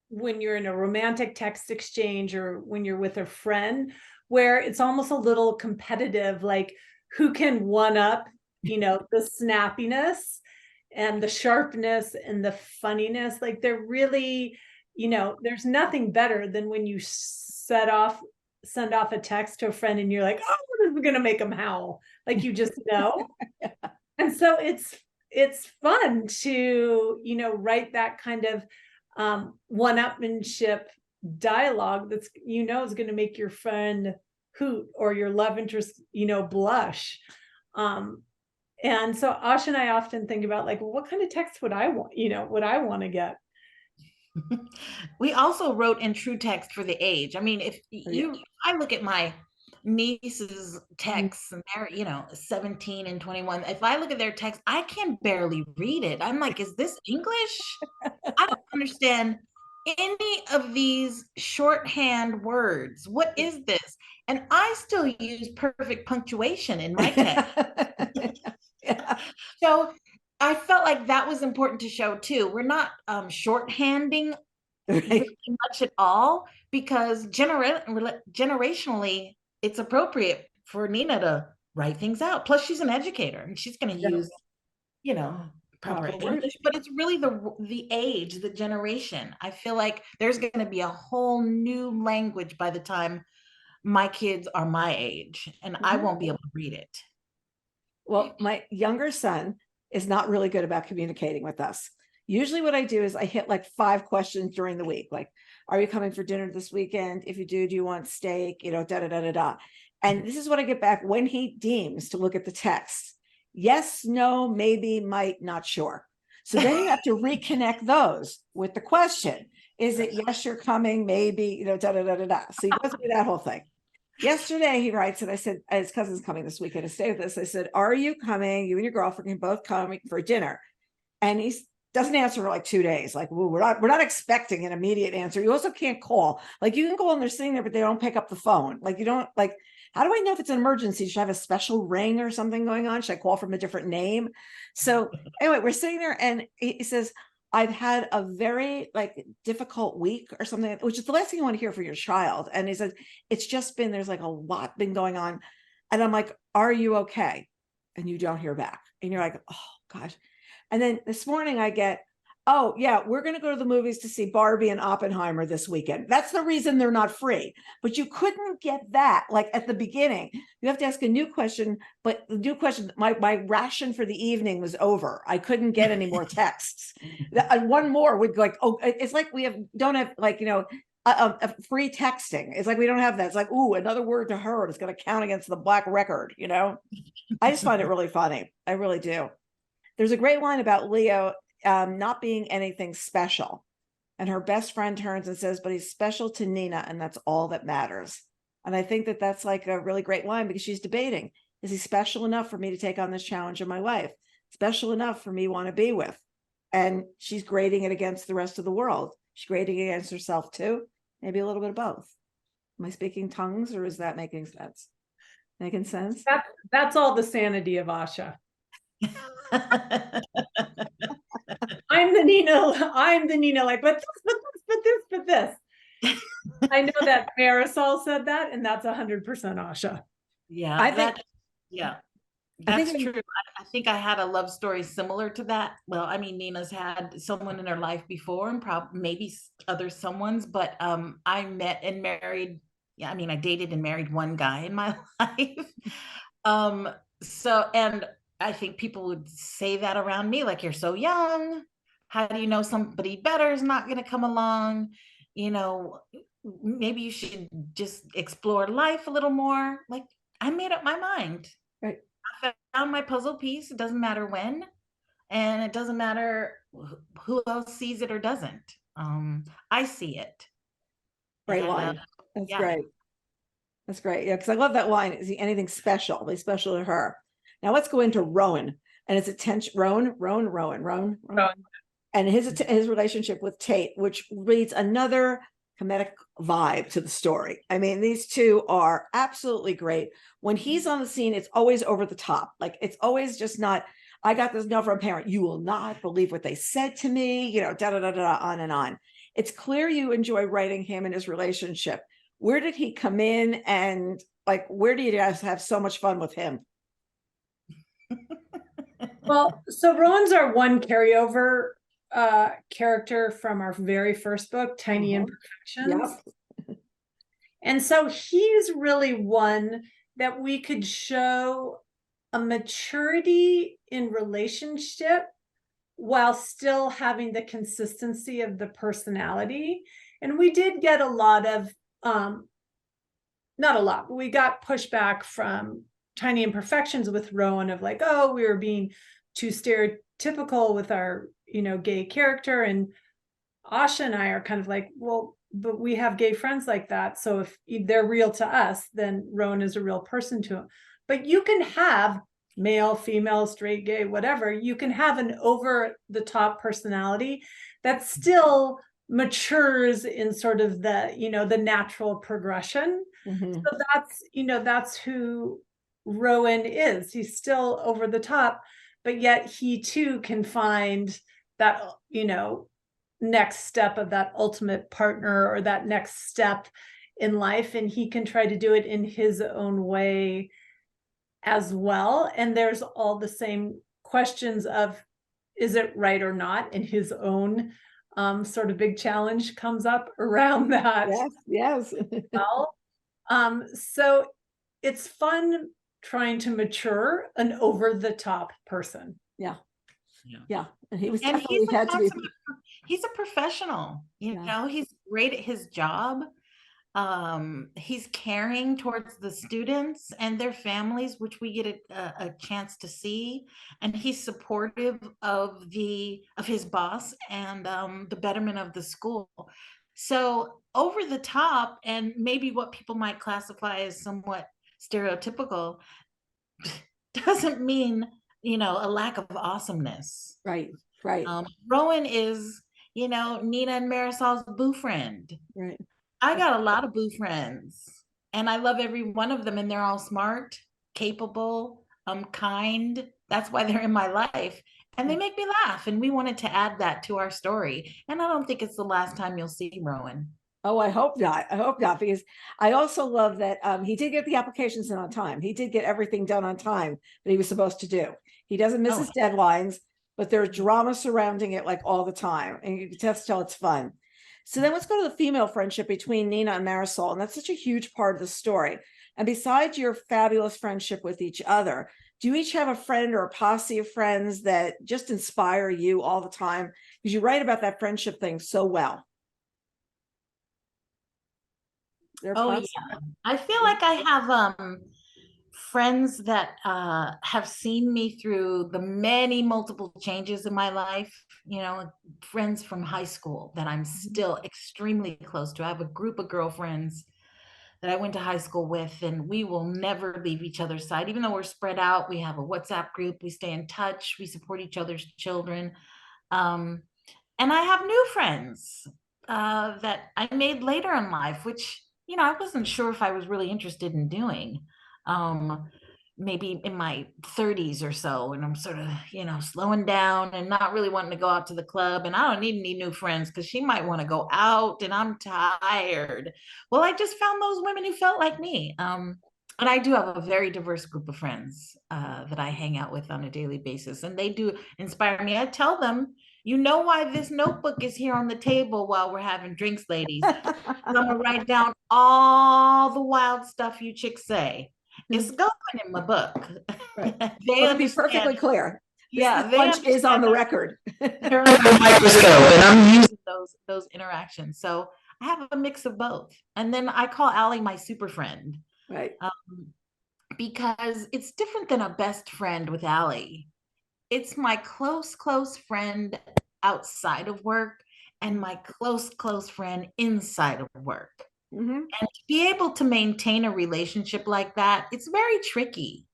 when you're in a romantic text exchange or when you're with a friend, where it's almost a little competitive, like who can one up, the snappiness and the sharpness and the funniness. Like they're really, there's nothing better than when you send off a text to a friend and you're like, oh, this is gonna make them howl. Like you just know. And so it's fun to, write that kind of one-upmanship dialogue that's, is going to make your friend hoot or your love interest, blush. And so Asha and I often think about like, well, what kind of text would I want to get? We also wrote in true text for the age. I mean, if I look at my niece's texts and they're 17 and 21, if I look at their text, I can barely read it. I'm like, is this English? I don't understand any of these shorthand words. What is this? And I still use perfect punctuation in my text. Yeah. So I felt like that was important to show too. We're not shorthanding really much at all, because generationally it's appropriate for Nina to write things out. Plus she's an educator and she's going to use, proper English, but it's really the age, the generation. I feel like there's going to be a whole new language by the time my kids are my age, and I won't be able to read it. Well, my younger son is not really good about communicating with us. Usually what I do is I hit like 5 questions during the week. Like, are you coming for dinner this weekend? If you do you want steak? Da, da, da, da, da. And this is what I get back when he deems to look at the text. Yes, no, maybe, might, not sure. So then you have to reconnect those with the question. Is it yes, you're coming, maybe, da, da, da, da, da. So he goes through that whole thing. Yesterday he writes, and I said, his cousin's coming this weekend to stay with us. I said, are you coming? You and your girlfriend can both come for dinner. And he doesn't answer for like 2 days. Like, well, we're not expecting an immediate answer. You also can't call. Like you can call and they're sitting there, but they don't pick up the phone. Like you don't like, how do I know if it's an emergency? Should I have a special ring or something going on? Should I call from a different name? So anyway, we're sitting there and he says, I've had a very difficult week or something, which is the last thing you want to hear for your child. And he says, it's just been, there's like a lot been going on. And I'm like, are you okay? And you don't hear back. And you're like, oh gosh. And then this morning I get, oh yeah, we're going to go to the movies to see Barbie and Oppenheimer this weekend. That's the reason they're not free. But you couldn't get that like at the beginning. You have to ask a new question, but the new question, my ration for the evening was over. I couldn't get any more texts. And one more would go like, oh, it's like don't have a free texting. It's like we don't have that. It's like, ooh, another word to her. It's going to count against the black record. I just find it really funny. I really do. There's a great line about Leo not being anything special. And her best friend turns and says, but he's special to Nina, and that's all that matters. And I think that that's like a really great line because she's debating, is he special enough for me to take on this challenge in my life? Special enough for me to want to be with? And she's grading it against the rest of the world. She's grading it against herself too. Maybe a little bit of both. Am I speaking tongues or is that making sense? Making sense? That's all the sanity of Asha. I'm the Nina, like, but this. I know that Marisol said that, and that's 100% Asha. Yeah, that's true. I think I had a love story similar to that. Well, I mean, Nina's had someone in her life before and maybe other someone's, but I met and married. Yeah, I mean, I dated and married one guy in my life. So, and I think people would say that around me, like, you're so young. How do you know somebody better is not going to come along? Maybe you should just explore life a little more. Like, I made up my mind. Right. I found my puzzle piece. It doesn't matter when, and it doesn't matter who else sees it or doesn't. I see it. Great And line. That's yeah. great. That's great. Yeah, because I love that line. Is he anything special? Be special to her. Now let's go into Rowan and his attention. Rowan. And his relationship with Tate, which reads another comedic vibe to the story. I mean, these two are absolutely great. When he's on the scene, it's always over the top. Like, it's always just not, I got this note from a parent, you will not believe what they said to me, you know, on and on. It's clear you enjoy writing him and his relationship. Where did he come in, and like, where do you guys have so much fun with him? Well, so Rowan's our one carryover character from our very first book, Tiny Imperfections. Yep. And so he's really one that we could show a maturity in relationship while still having the consistency of the personality. And we did get a lot of, not a lot, but we got pushback from Tiny Imperfections with Rowan of like, oh, we were being too stereotypical with our, you know, gay character. And Asha and I are kind of like, well, but we have gay friends like that. So if they're real to us, then Rowan is a real person to him. But you can have male, female, straight, gay, whatever. You can have an over the top personality that still matures in sort of the, you know, the natural progression. So that's, you know, that's who Rowan is. He's still over the top, but yet he too can find that, you know, next step of that ultimate partner or that next step in life. And he can try to do it in his own way as well. And there's all the same questions of, is it right or not? And his own sort of big challenge comes up around that. Yes. Well, so it's fun trying to mature an over the top person. Yeah. And he was And definitely had to be. He's a professional, you know, he's great at his job. He's caring towards the students and their families, which we get a chance to see, and he's supportive of his boss and the betterment of the school. So over the top, and maybe what people might classify as somewhat stereotypical, doesn't mean, you know, a lack of awesomeness. Right. Rowan is, you know, Nina and Marisol's boo friend. Right. I got a lot of boo friends, and I love every one of them, and they're all smart, capable, kind. That's why they're in my life, and they make me laugh, and we wanted to add that to our story. And I don't think it's the last time you'll see Rowan. Oh, I hope not. Because I also love that he did get the applications in on time. He did get everything done on time that he was supposed to do. He doesn't miss his deadlines, but there's drama surrounding it like all the time, and you can just tell it's fun. So then let's go to the female friendship between Nina and Marisol, and that's such a huge part of the story. And besides your fabulous friendship with each other, do you each have a friend or a posse of friends that just inspire you all the time? Because you write about that friendship thing so well. Oh yeah, I feel like I have friends that have seen me through the many multiple changes in my life. You know, friends from high school that I'm still extremely close to. I have a group of girlfriends that I went to high school with, and we will never leave each other's side. Even though we're spread out, we have a WhatsApp group, we stay in touch, we support each other's children. And I have new friends that I made later in life, which, you know, I wasn't sure if I was really interested in doing. Maybe in my 30s or so, and I'm sort of, you know, slowing down and not really wanting to go out to the club, and I don't need any new friends because she might want to go out and I'm tired. Well, I just found those women who felt like me. And I do have a very diverse group of friends that I hang out with on a daily basis, and they do inspire me. I tell them, you know why this notebook is here on the table while we're having drinks, ladies? I'm gonna write down all the wild stuff you chicks say. It's going in my book. Right. Let me be perfectly clear. Yeah, this punch is on the record. They're under a microscope, and I'm using those interactions. So I have a mix of both. And then I call Alli my super friend. Right. because it's different than a best friend with Alli. It's my close friend outside of work and my close friend inside of work. Mhm. And to be able to maintain a relationship like that, it's very tricky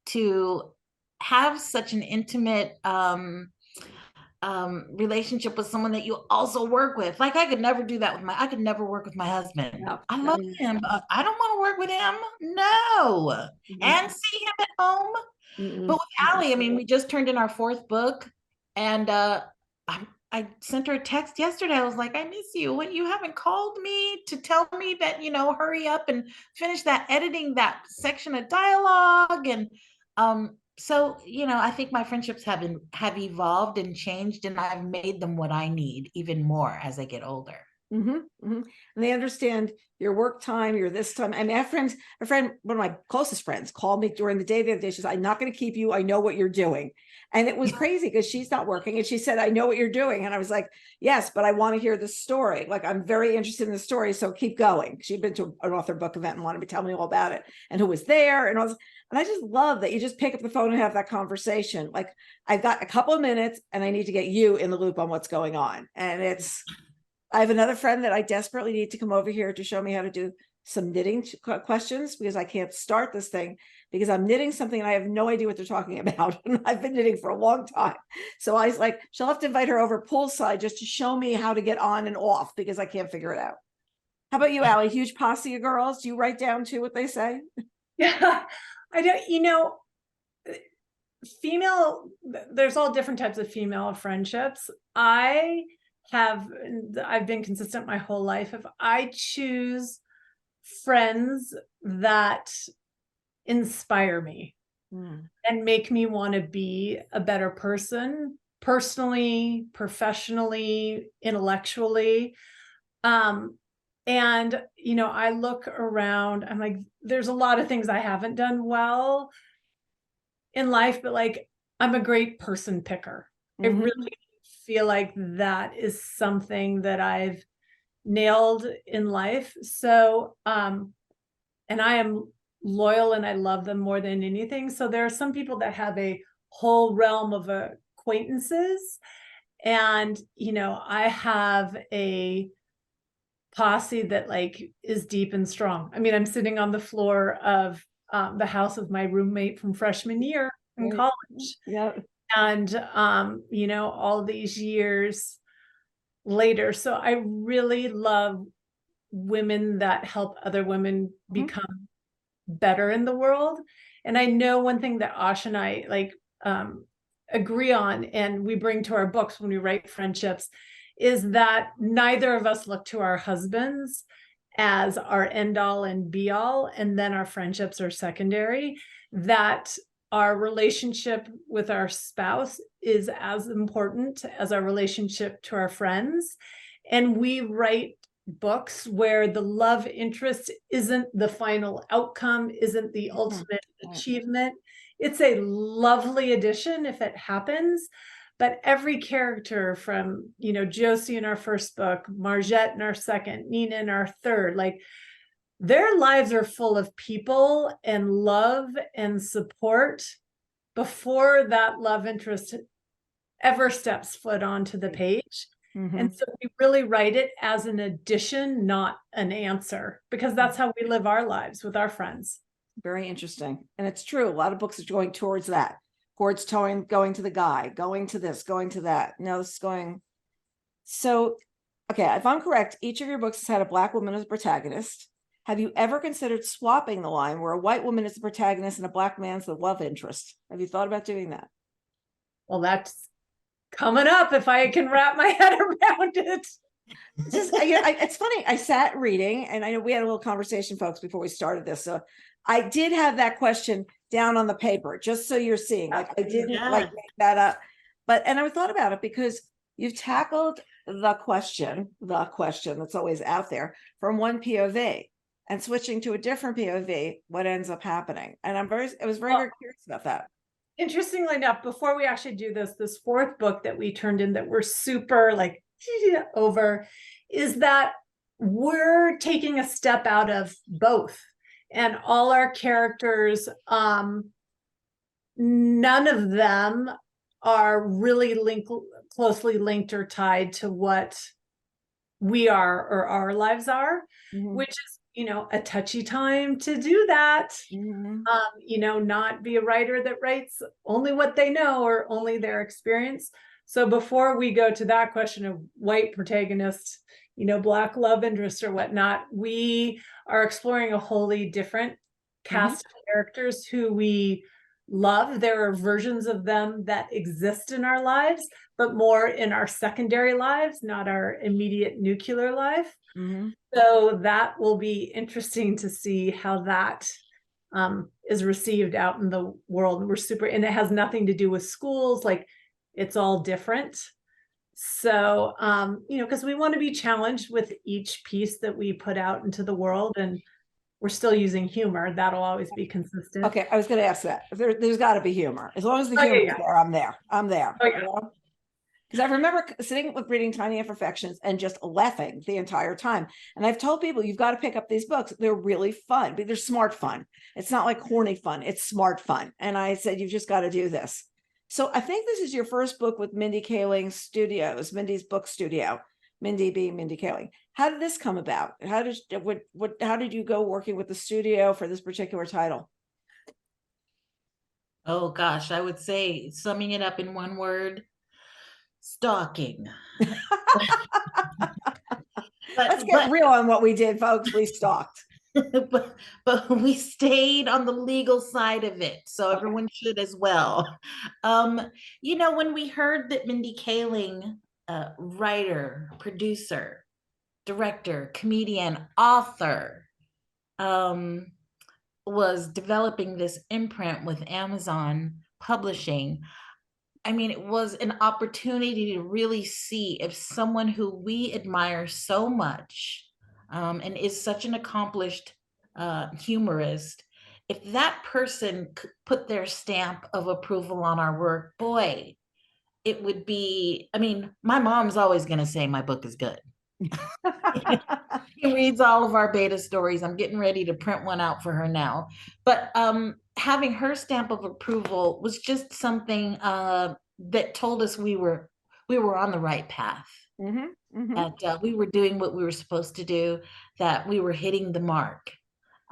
to have such an intimate relationship with someone that you also work with. Like I could never do that with I could never work with my husband. Yeah. I love him, but I don't want to work with him. No. And see him at home. But with Alli, I mean, we just turned in our 4th book, and I sent her a text yesterday. I was like, I miss you. What, you haven't called me to tell me that, hurry up and finish that editing that section of dialogue. And so, I think my friendships have evolved and changed, and I've made them what I need even more as I get older. And they understand your work time, your this time. I mean, I have friends, one of my closest friends called me during the day the other day. She said, I'm not going to keep you. I know what you're doing. And it was crazy because she's not working. And she said, I know what you're doing. And I was like, yes, but I want to hear the story. Like, I'm very interested in the story. So keep going. She'd been to an author book event and wanted to tell me all about it and who was there. And I just love that you just pick up the phone and have that conversation. Like, I've got a couple of minutes and I need to get you in the loop on what's going on. And I have another friend that I desperately need to come over here to show me how to do some knitting questions, because I can't start this thing because I'm knitting something and I have no idea what they're talking about. And I've been knitting for a long time. So I was like, she'll have to invite her over poolside just to show me how to get on and off because I can't figure it out. How about you, Alli? Huge posse of girls? Do you write down too what they say? Yeah, I don't, there's all different types of female friendships. I've been consistent my whole life. If I choose friends that inspire me and make me want to be a better person, personally, professionally, intellectually. And, I look around, I'm like, there's a lot of things I haven't done well in life, but like, I'm a great person picker. I really feel like that is something that I've nailed in life. So, and I am loyal and I love them more than anything. So there are some people that have a whole realm of acquaintances. And, I have a posse that like is deep and strong. I mean, I'm sitting on the floor of the house of my roommate from freshman year in college. Yeah. And, all these years later. So I really love women that help other women become better in the world. And I know one thing that Asha and I agree on, and we bring to our books when we write friendships, is that neither of us look to our husbands as our end all and be all, and then our friendships are secondary, that our relationship with our spouse is as important as our relationship to our friends. And we write books where the love interest isn't the final outcome, isn't the ultimate achievement. It's a lovely addition if it happens. But every character from, Josie in our first book, Margette in our second, Nina in our third, like their lives are full of people and love and support before that love interest ever steps foot onto the page. And so we really write it as an addition, not an answer, because that's how we live our lives with our friends. Very interesting. And it's true. A lot of books are going towards that. Towards going to the guy, going to this, going to that. No, this is going. So, okay, if I'm correct, each of your books has had a Black woman as a protagonist. Have you ever considered swapping the line where a white woman is the protagonist and a Black man's the love interest? Have you thought about doing that? Well, that's coming up if I can wrap my head around it. It's funny. I sat reading, and I know we had a little conversation, folks, before we started this. So I did have that question down on the paper, just so you're seeing. Like I didn't make that up, and I thought about it because you've tackled the question that's always out there from one POV, and switching to a different POV, what ends up happening. And I was very curious about that. Interestingly enough, before we actually do this fourth book that we turned in that we're super over, is that we're taking a step out of both. and all our characters, none of them are really closely linked or tied to what we are or our lives are, which is, a touchy time to do that. Not be a writer that writes only what they know or only their experience. So before we go to that question of white protagonist, Black love interest or whatnot, we are exploring a wholly different cast of characters who we love. There are versions of them that exist in our lives, but more in our secondary lives, not our immediate nuclear life. So that will be interesting to see how that is received out in the world. And it has nothing to do with schools, like it's all different. So, because we want to be challenged with each piece that we put out into the world, and we're still using humor. That'll always be consistent. Okay, I was going to ask that. There's got to be humor. As long as the humor is there, I'm there. I'm there. Because I remember sitting with reading Tiny Imperfections and just laughing the entire time. And I've told people, you've got to pick up these books. They're really fun, but they're smart fun. It's not like corny fun. It's smart fun. And I said, you've just got to do this. So I think this is your first book with Mindy Kaling Studios, Mindy's book studio, Mindy being Mindy Kaling. How did this come about? How did you go working with the studio for this particular title? Oh gosh, I would say, summing it up in one word, stalking. Let's get real on what we did, folks. We stalked. but we stayed on the legal side of it, so everyone should as well. When we heard that Mindy Kaling, writer, producer, director, comedian, author, was developing this imprint with Amazon Publishing, it was an opportunity to really see if someone who we admire so much, and is such an accomplished humorist, if that person could put their stamp of approval on our work, boy, it would be, my mom's always going to say my book is good. She reads all of our beta stories. I'm getting ready to print one out for her now. But having her stamp of approval was just something that told us we were on the right path. That we were doing what we were supposed to do, that we were hitting the mark.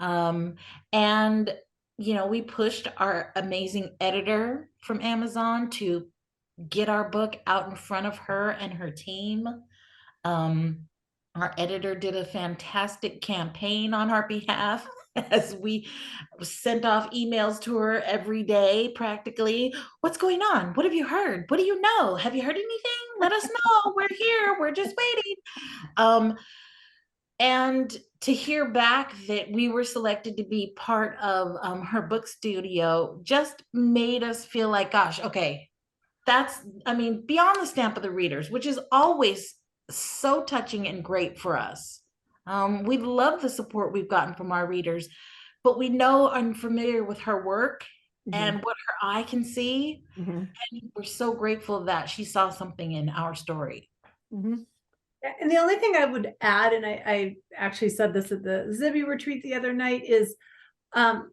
And we pushed our amazing editor from Amazon to get our book out in front of her and her team. Our editor did a fantastic campaign on our behalf as we sent off emails to her every day, practically. What's going on? What have you heard? What do you know? Have you heard anything? Let us know. We're here. We're just waiting. And to hear back that we were selected to be part of her book studio just made us feel like, gosh, okay, that's, beyond the stamp of the readers, which is always so touching and great for us. We love the support we've gotten from our readers, but we know I'm familiar with her work and what her eye can see. And we're so grateful that she saw something in our story. And the only thing I would add, and I actually said this at the Zibby retreat the other night, is that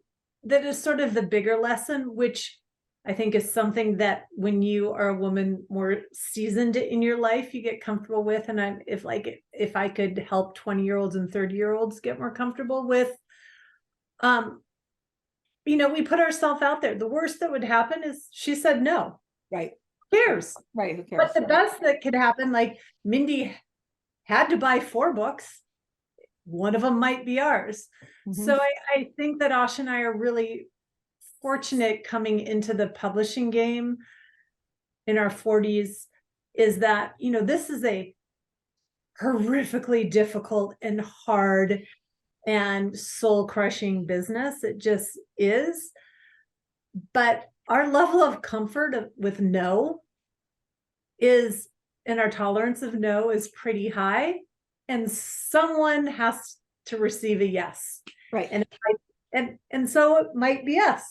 is sort of the bigger lesson, which I think is something that when you are a woman more seasoned in your life, you get comfortable with. And if I could help 20-year-olds and 30-year-olds get more comfortable with, we put ourselves out there. The worst that would happen is she said no. Right. Who cares? Right. Who cares? But the best that could happen, like Mindy had to buy 4 books. One of them might be ours. So I think that Asha and I are really fortunate coming into the publishing game in our 40s, is that, this is a horrifically difficult and hard and soul-crushing business. It just is. But our level of comfort with no is, and our tolerance of no is pretty high. And someone has to receive a yes. Right. And so it might be us.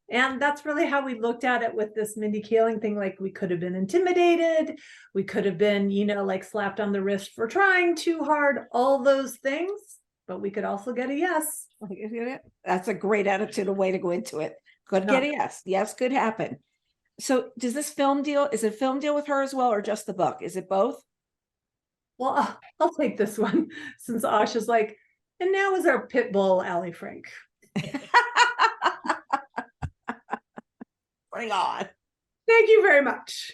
And that's really how we looked at it with this Mindy Kaling thing. Like, we could have been intimidated. We could have been, like slapped on the wrist for trying too hard, all those things. but we could also get a yes. That's a great attitude, a way to go into it. Could get a yes. Yes, could happen. So does this film deal, is it a film deal with her as well, or just the book? Is it both? Well, I'll take this one since Asha's like, and now is our pit bull, Alli Frank. Bring on. Thank you very much.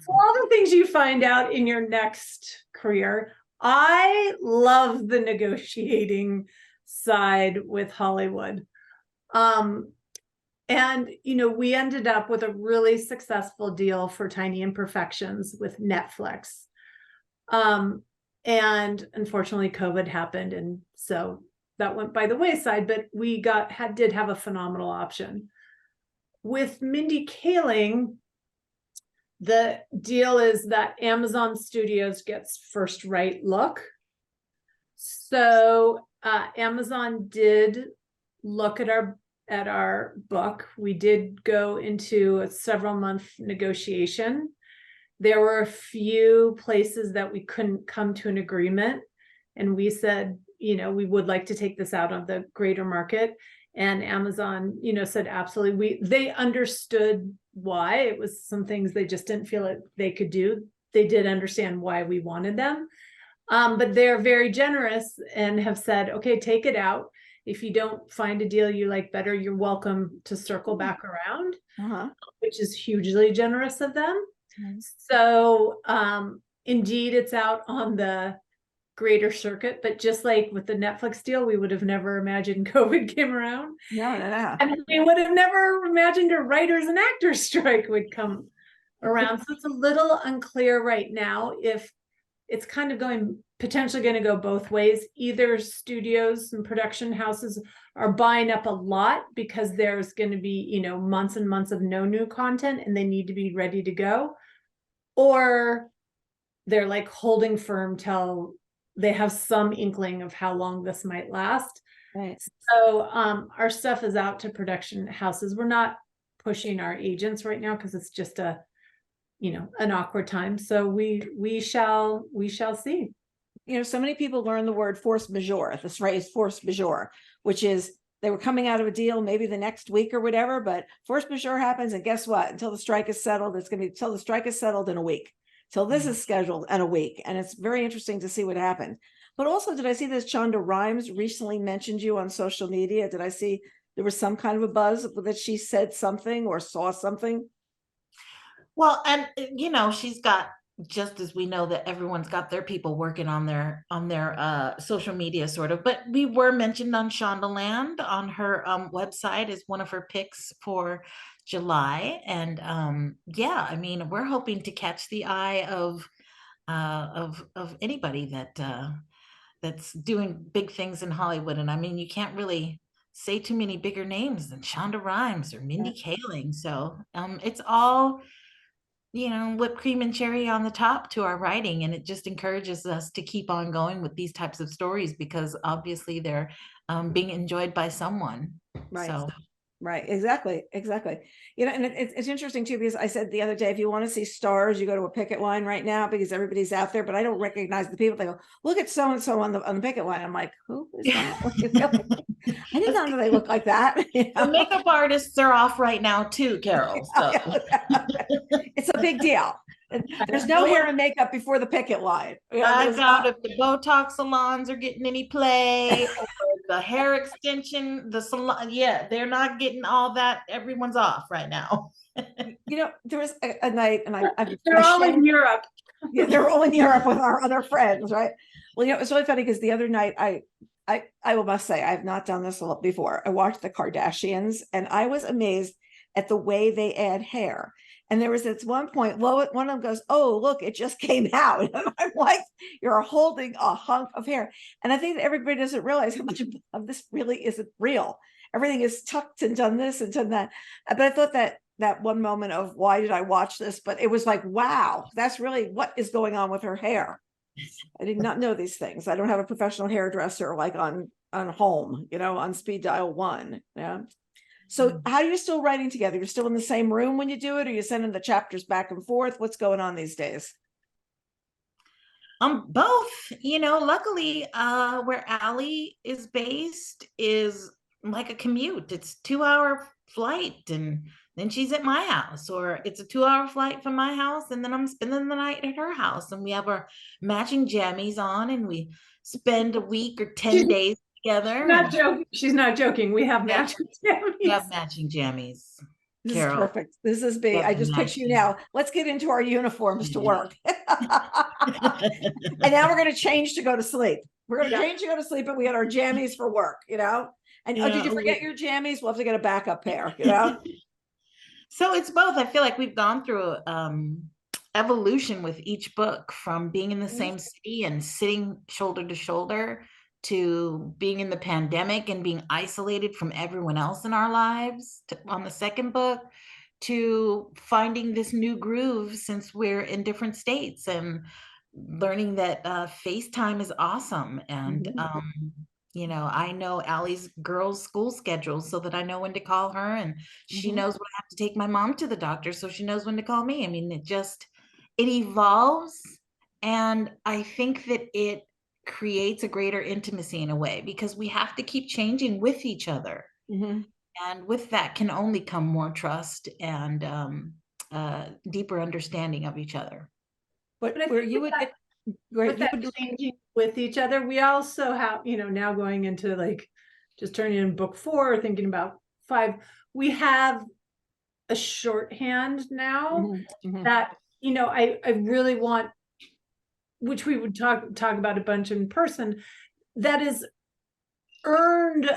For all the things you find out in your next career, I love the negotiating side with Hollywood. And, you know, we ended up with a really successful deal for Tiny Imperfections with Netflix. And unfortunately, COVID happened. And so that went by the wayside, but we did have a phenomenal option. With Mindy Kaling, the deal is that Amazon Studios gets first right look. So Amazon did look at our book. We did go into a several month negotiation. There were a few places that we couldn't come to an agreement. And we said, you know, we would like to take this out of the greater market. And Amazon, you know, said absolutely. They understood why. It was some things they just didn't feel like they could do. They did understand why we wanted them. But they're very generous and have said, okay, take it out. If you don't find a deal you like better, you're welcome to circle back around, which is hugely generous of them. So indeed, it's out on the greater circuit, but just like with the Netflix deal, we would have never imagined COVID came around. No. And we would have never imagined a writers and actors strike would come around. So it's a little unclear right now if it's kind of potentially going to go both ways. Either studios and production houses are buying up a lot because there's going to be, you know, months and months of no new content and they need to be ready to go, or they're like holding firm till they have some inkling of how long this might last. Right. So our stuff is out to production houses. We're not pushing our agents right now because it's just an awkward time. So we shall see. You know, so many people learn the word force majeure, this phrase force majeure, which is they were coming out of a deal maybe the next week or whatever, but force majeure happens. And guess what? Until the strike is settled, it's going to be till the strike is settled in a week. Till this is scheduled in a week. And it's very interesting to see what happened. But also, did I see this Shonda Rhimes recently mentioned you on social media? Did I see there was some kind of a buzz that she said something or saw something? Well, and you know, she's got, just as we know that everyone's got their people working on their social media sort of, but we were mentioned on Shondaland on her website as one of her picks for July. And yeah, I mean, we're hoping to catch the eye of anybody that's doing big things in Hollywood. And I mean, you can't really say too many bigger names than Shonda Rhimes or Mindy Kaling. So it's all, you know, whipped cream and cherry on the top to our writing. And it just encourages us to keep on going with these types of stories because obviously they're being enjoyed by someone. Right. So. Right. Exactly. You know, and it's interesting too, because I said the other day, if you want to see stars, you go to a picket line right now because everybody's out there, but I don't recognize the people. They go, look at so-and-so on the picket line. I'm like, who is that? I didn't know they look like that. You know? The makeup artists are off right now too, Carol. So. It's a big deal. There's no hair and makeup before the picket line. You know, I doubt if the Botox salons are getting any play or the hair extension, the salon. Yeah, they're not getting all that. Everyone's off right now. You know, there was a night, and they're all in Europe. Yeah, they're all in Europe with our other friends, right? Well, you know, it's really funny because the other night I must say I have not done this before. I watched the Kardashians, and I was amazed at the way they add hair. And there was this one point, one of them goes, oh, look, it just came out. And I'm like, you're holding a hunk of hair. And I think that everybody doesn't realize how much of this really isn't real. Everything is tucked and done this and done that. But I thought that one moment of why did I watch this? But it was like, wow, that's really what is going on with her hair. I did not know these things. I don't have a professional hairdresser like on home, you know, on speed dial 1. Yeah. So how are you still writing together? You're still in the same room when you do it, or you sending the chapters back and forth? What's going on these days? Both, luckily, where Alli is based is like a commute. It's 2 hour flight and then she's at my house, or it's a 2 hour flight from my house. And then I'm spending the night at her house and we have our matching jammies on and we spend a week or 10 days together. Not joking. She's not joking. We have matching jammies. We have matching jammies. This Carol. is perfect. This is big. I just picture you now. Let's get into our uniforms to work. And now we're going to change to go to sleep. We're going to change to go to sleep, and we had our jammies for work, And oh, did you forget your jammies? We'll have to get a backup pair, So it's both. I feel like we've gone through evolution with each book, from being in the same city and sitting shoulder to shoulder to being in the pandemic and being isolated from everyone else in our lives on the second book, to finding this new groove since we're in different states and learning that FaceTime is awesome. And, I know Alli's girls' school schedule so that I know when to call her, and she knows when I have to take my mom to the doctor, so she knows when to call me. I mean, it evolves. And I think that it creates a greater intimacy in a way, because we have to keep changing with each other. And with that can only come more trust and deeper understanding of each other. But where you would get with that changing with each other, we also have, now going into like just turning in book 4, thinking about 5, we have a shorthand now that, I really want, which we would talk about a bunch in person, that is earned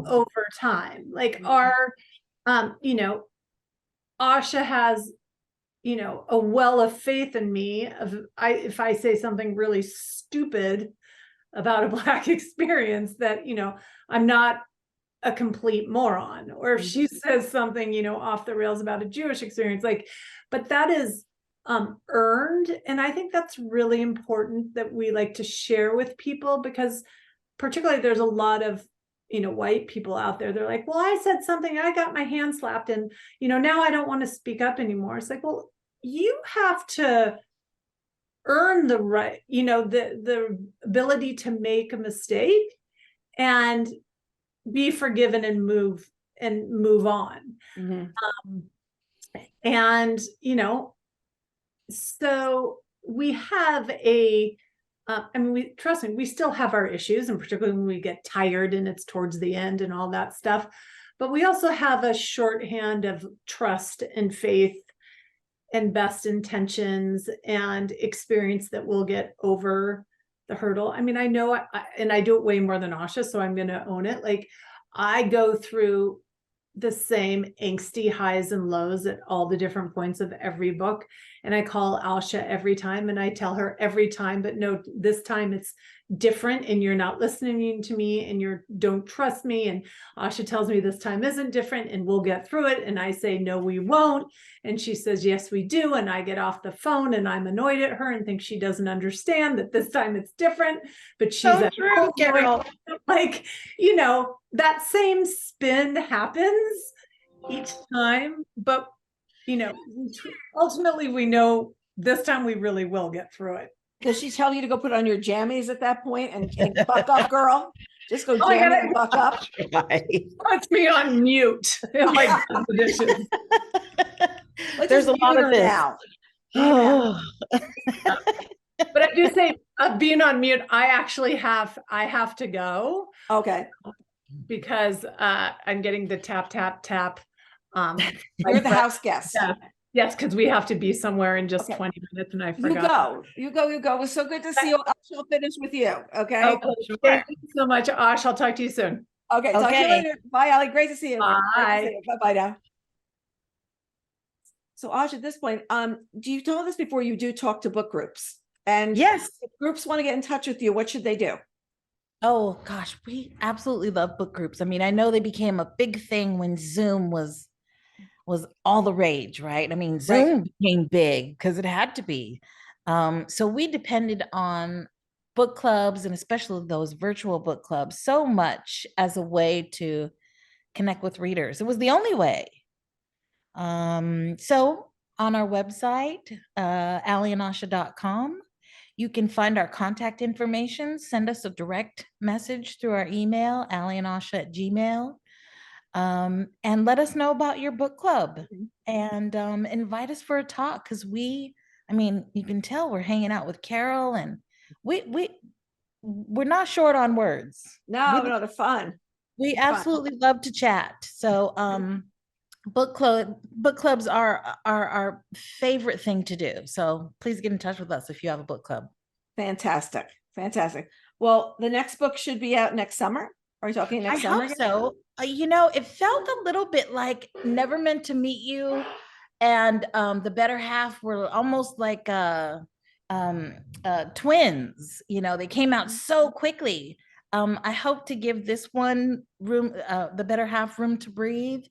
over time. Like our, Asha has, a well of faith in me if I say something really stupid about a Black experience, that, I'm not a complete moron, or if she says something, off the rails about a Jewish experience, but that is earned. And I think that's really important that we like to share with people, because particularly there's a lot of white people out there. They're like, well, I said something, I got my hand slapped, and now I don't want to speak up anymore. It's like, well, you have to earn the right, the ability to make a mistake and be forgiven and move on. And so we have trust me, we still have our issues, and particularly when we get tired and it's towards the end and all that stuff, but we also have a shorthand of trust and faith and best intentions and experience that we'll get over the hurdle. I mean, I know, and I do it way more than Asha, so I'm going to own it. Like, I go through the same angsty highs and lows at all the different points of every book. And I call Asha every time and I tell her every time, but no, this time it's different and you're not listening to me and you don't trust me. And Asha tells me this time isn't different and we'll get through it. And I say, no, we won't. And she says, yes, we do. And I get off the phone and I'm annoyed at her and think she doesn't understand that this time it's different, but she's So true, Carol. Like, that same spin happens each time, but ultimately we know this time we really will get through it. Does she tell you to go put on your jammies at that point and buck up, girl? Just go jam and buck up. Puts me on mute. Like, there's a lot of this now. But I do say, being on mute, I have to go. Okay. Because I'm getting the tap. You're the house guest. Yeah. Yes, because we have to be somewhere in just 20 minutes, and I forgot. You go. It was so good to see you. I'll finish with you. Okay. Sure. Thank you so much, Ash. I'll talk to you soon. Okay. Talk to you later. Bye, Alli. Great to see you. Bye. Bye now. So, Ash, at this point, do you told us before you do talk to book groups? And yes, if groups want to get in touch with you, what should they do? Oh gosh, we absolutely love book groups. I mean, I know they became a big thing when Zoom was all the rage, right? I mean, Zoom became big because it had to be. So we depended on book clubs, and especially those virtual book clubs, so much as a way to connect with readers. It was the only way. So on our website, alliandasha.com, You can find our contact information. Send us a direct message through our email, alliandasha@gmail. And let us know about your book club and invite us for a talk, because you can tell we're hanging out with Carol, and we're not short on words. No, they're fun. We absolutely love to chat. So book clubs are our favorite thing to do. So please get in touch with us if you have a book club. Fantastic. Well, the next book should be out next summer. Are you talking next summer? I hope so. It felt a little bit like Never Meant to Meet You and The Better Half were almost like twins. They came out so quickly. I hope to give this one room, The Better Half, room to breathe,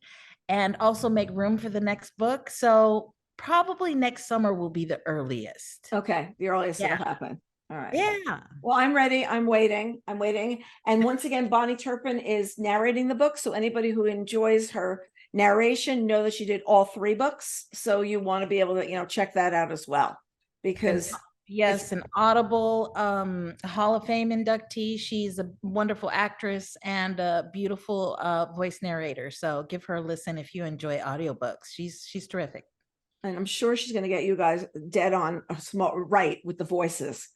and also make room for the next book. So probably next summer will be the earliest. Okay, the earliest it'll happen. All right. Yeah. Well, I'm ready. I'm waiting. And once again, Bonnie Turpin is narrating the book. So anybody who enjoys her narration, know that she did all 3 books. So you want to be able to, check that out as well. Because yes, an Audible Hall of Fame inductee. She's a wonderful actress and a beautiful voice narrator. So give her a listen if you enjoy audiobooks. She's terrific. And I'm sure she's going to get you guys dead on right with the voices.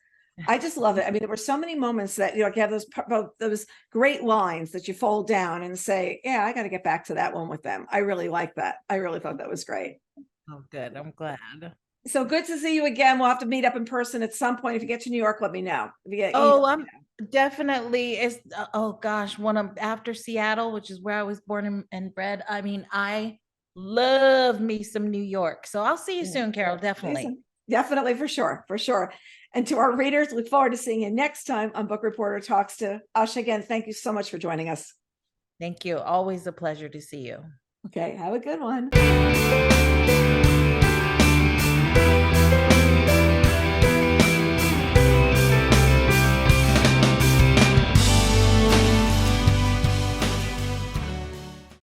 I just love it. I mean, there were so many moments that, you have those great lines that you fold down and say, yeah, I got to get back to that one with them. I really like that. I really thought that was great. Oh, good. I'm glad. So good to see you again. We'll have to meet up in person at some point. If you get to New York, let me know. I'm definitely after Seattle, which is where I was born and bred. I mean, I love me some New York. So I'll see you soon, Carol. Definitely. Definitely, for sure. And to our readers, look forward to seeing you next time on Book Reporter Talks To. Asha, again, thank you so much for joining us. Thank you. Always a pleasure to see you. Okay, have a good one.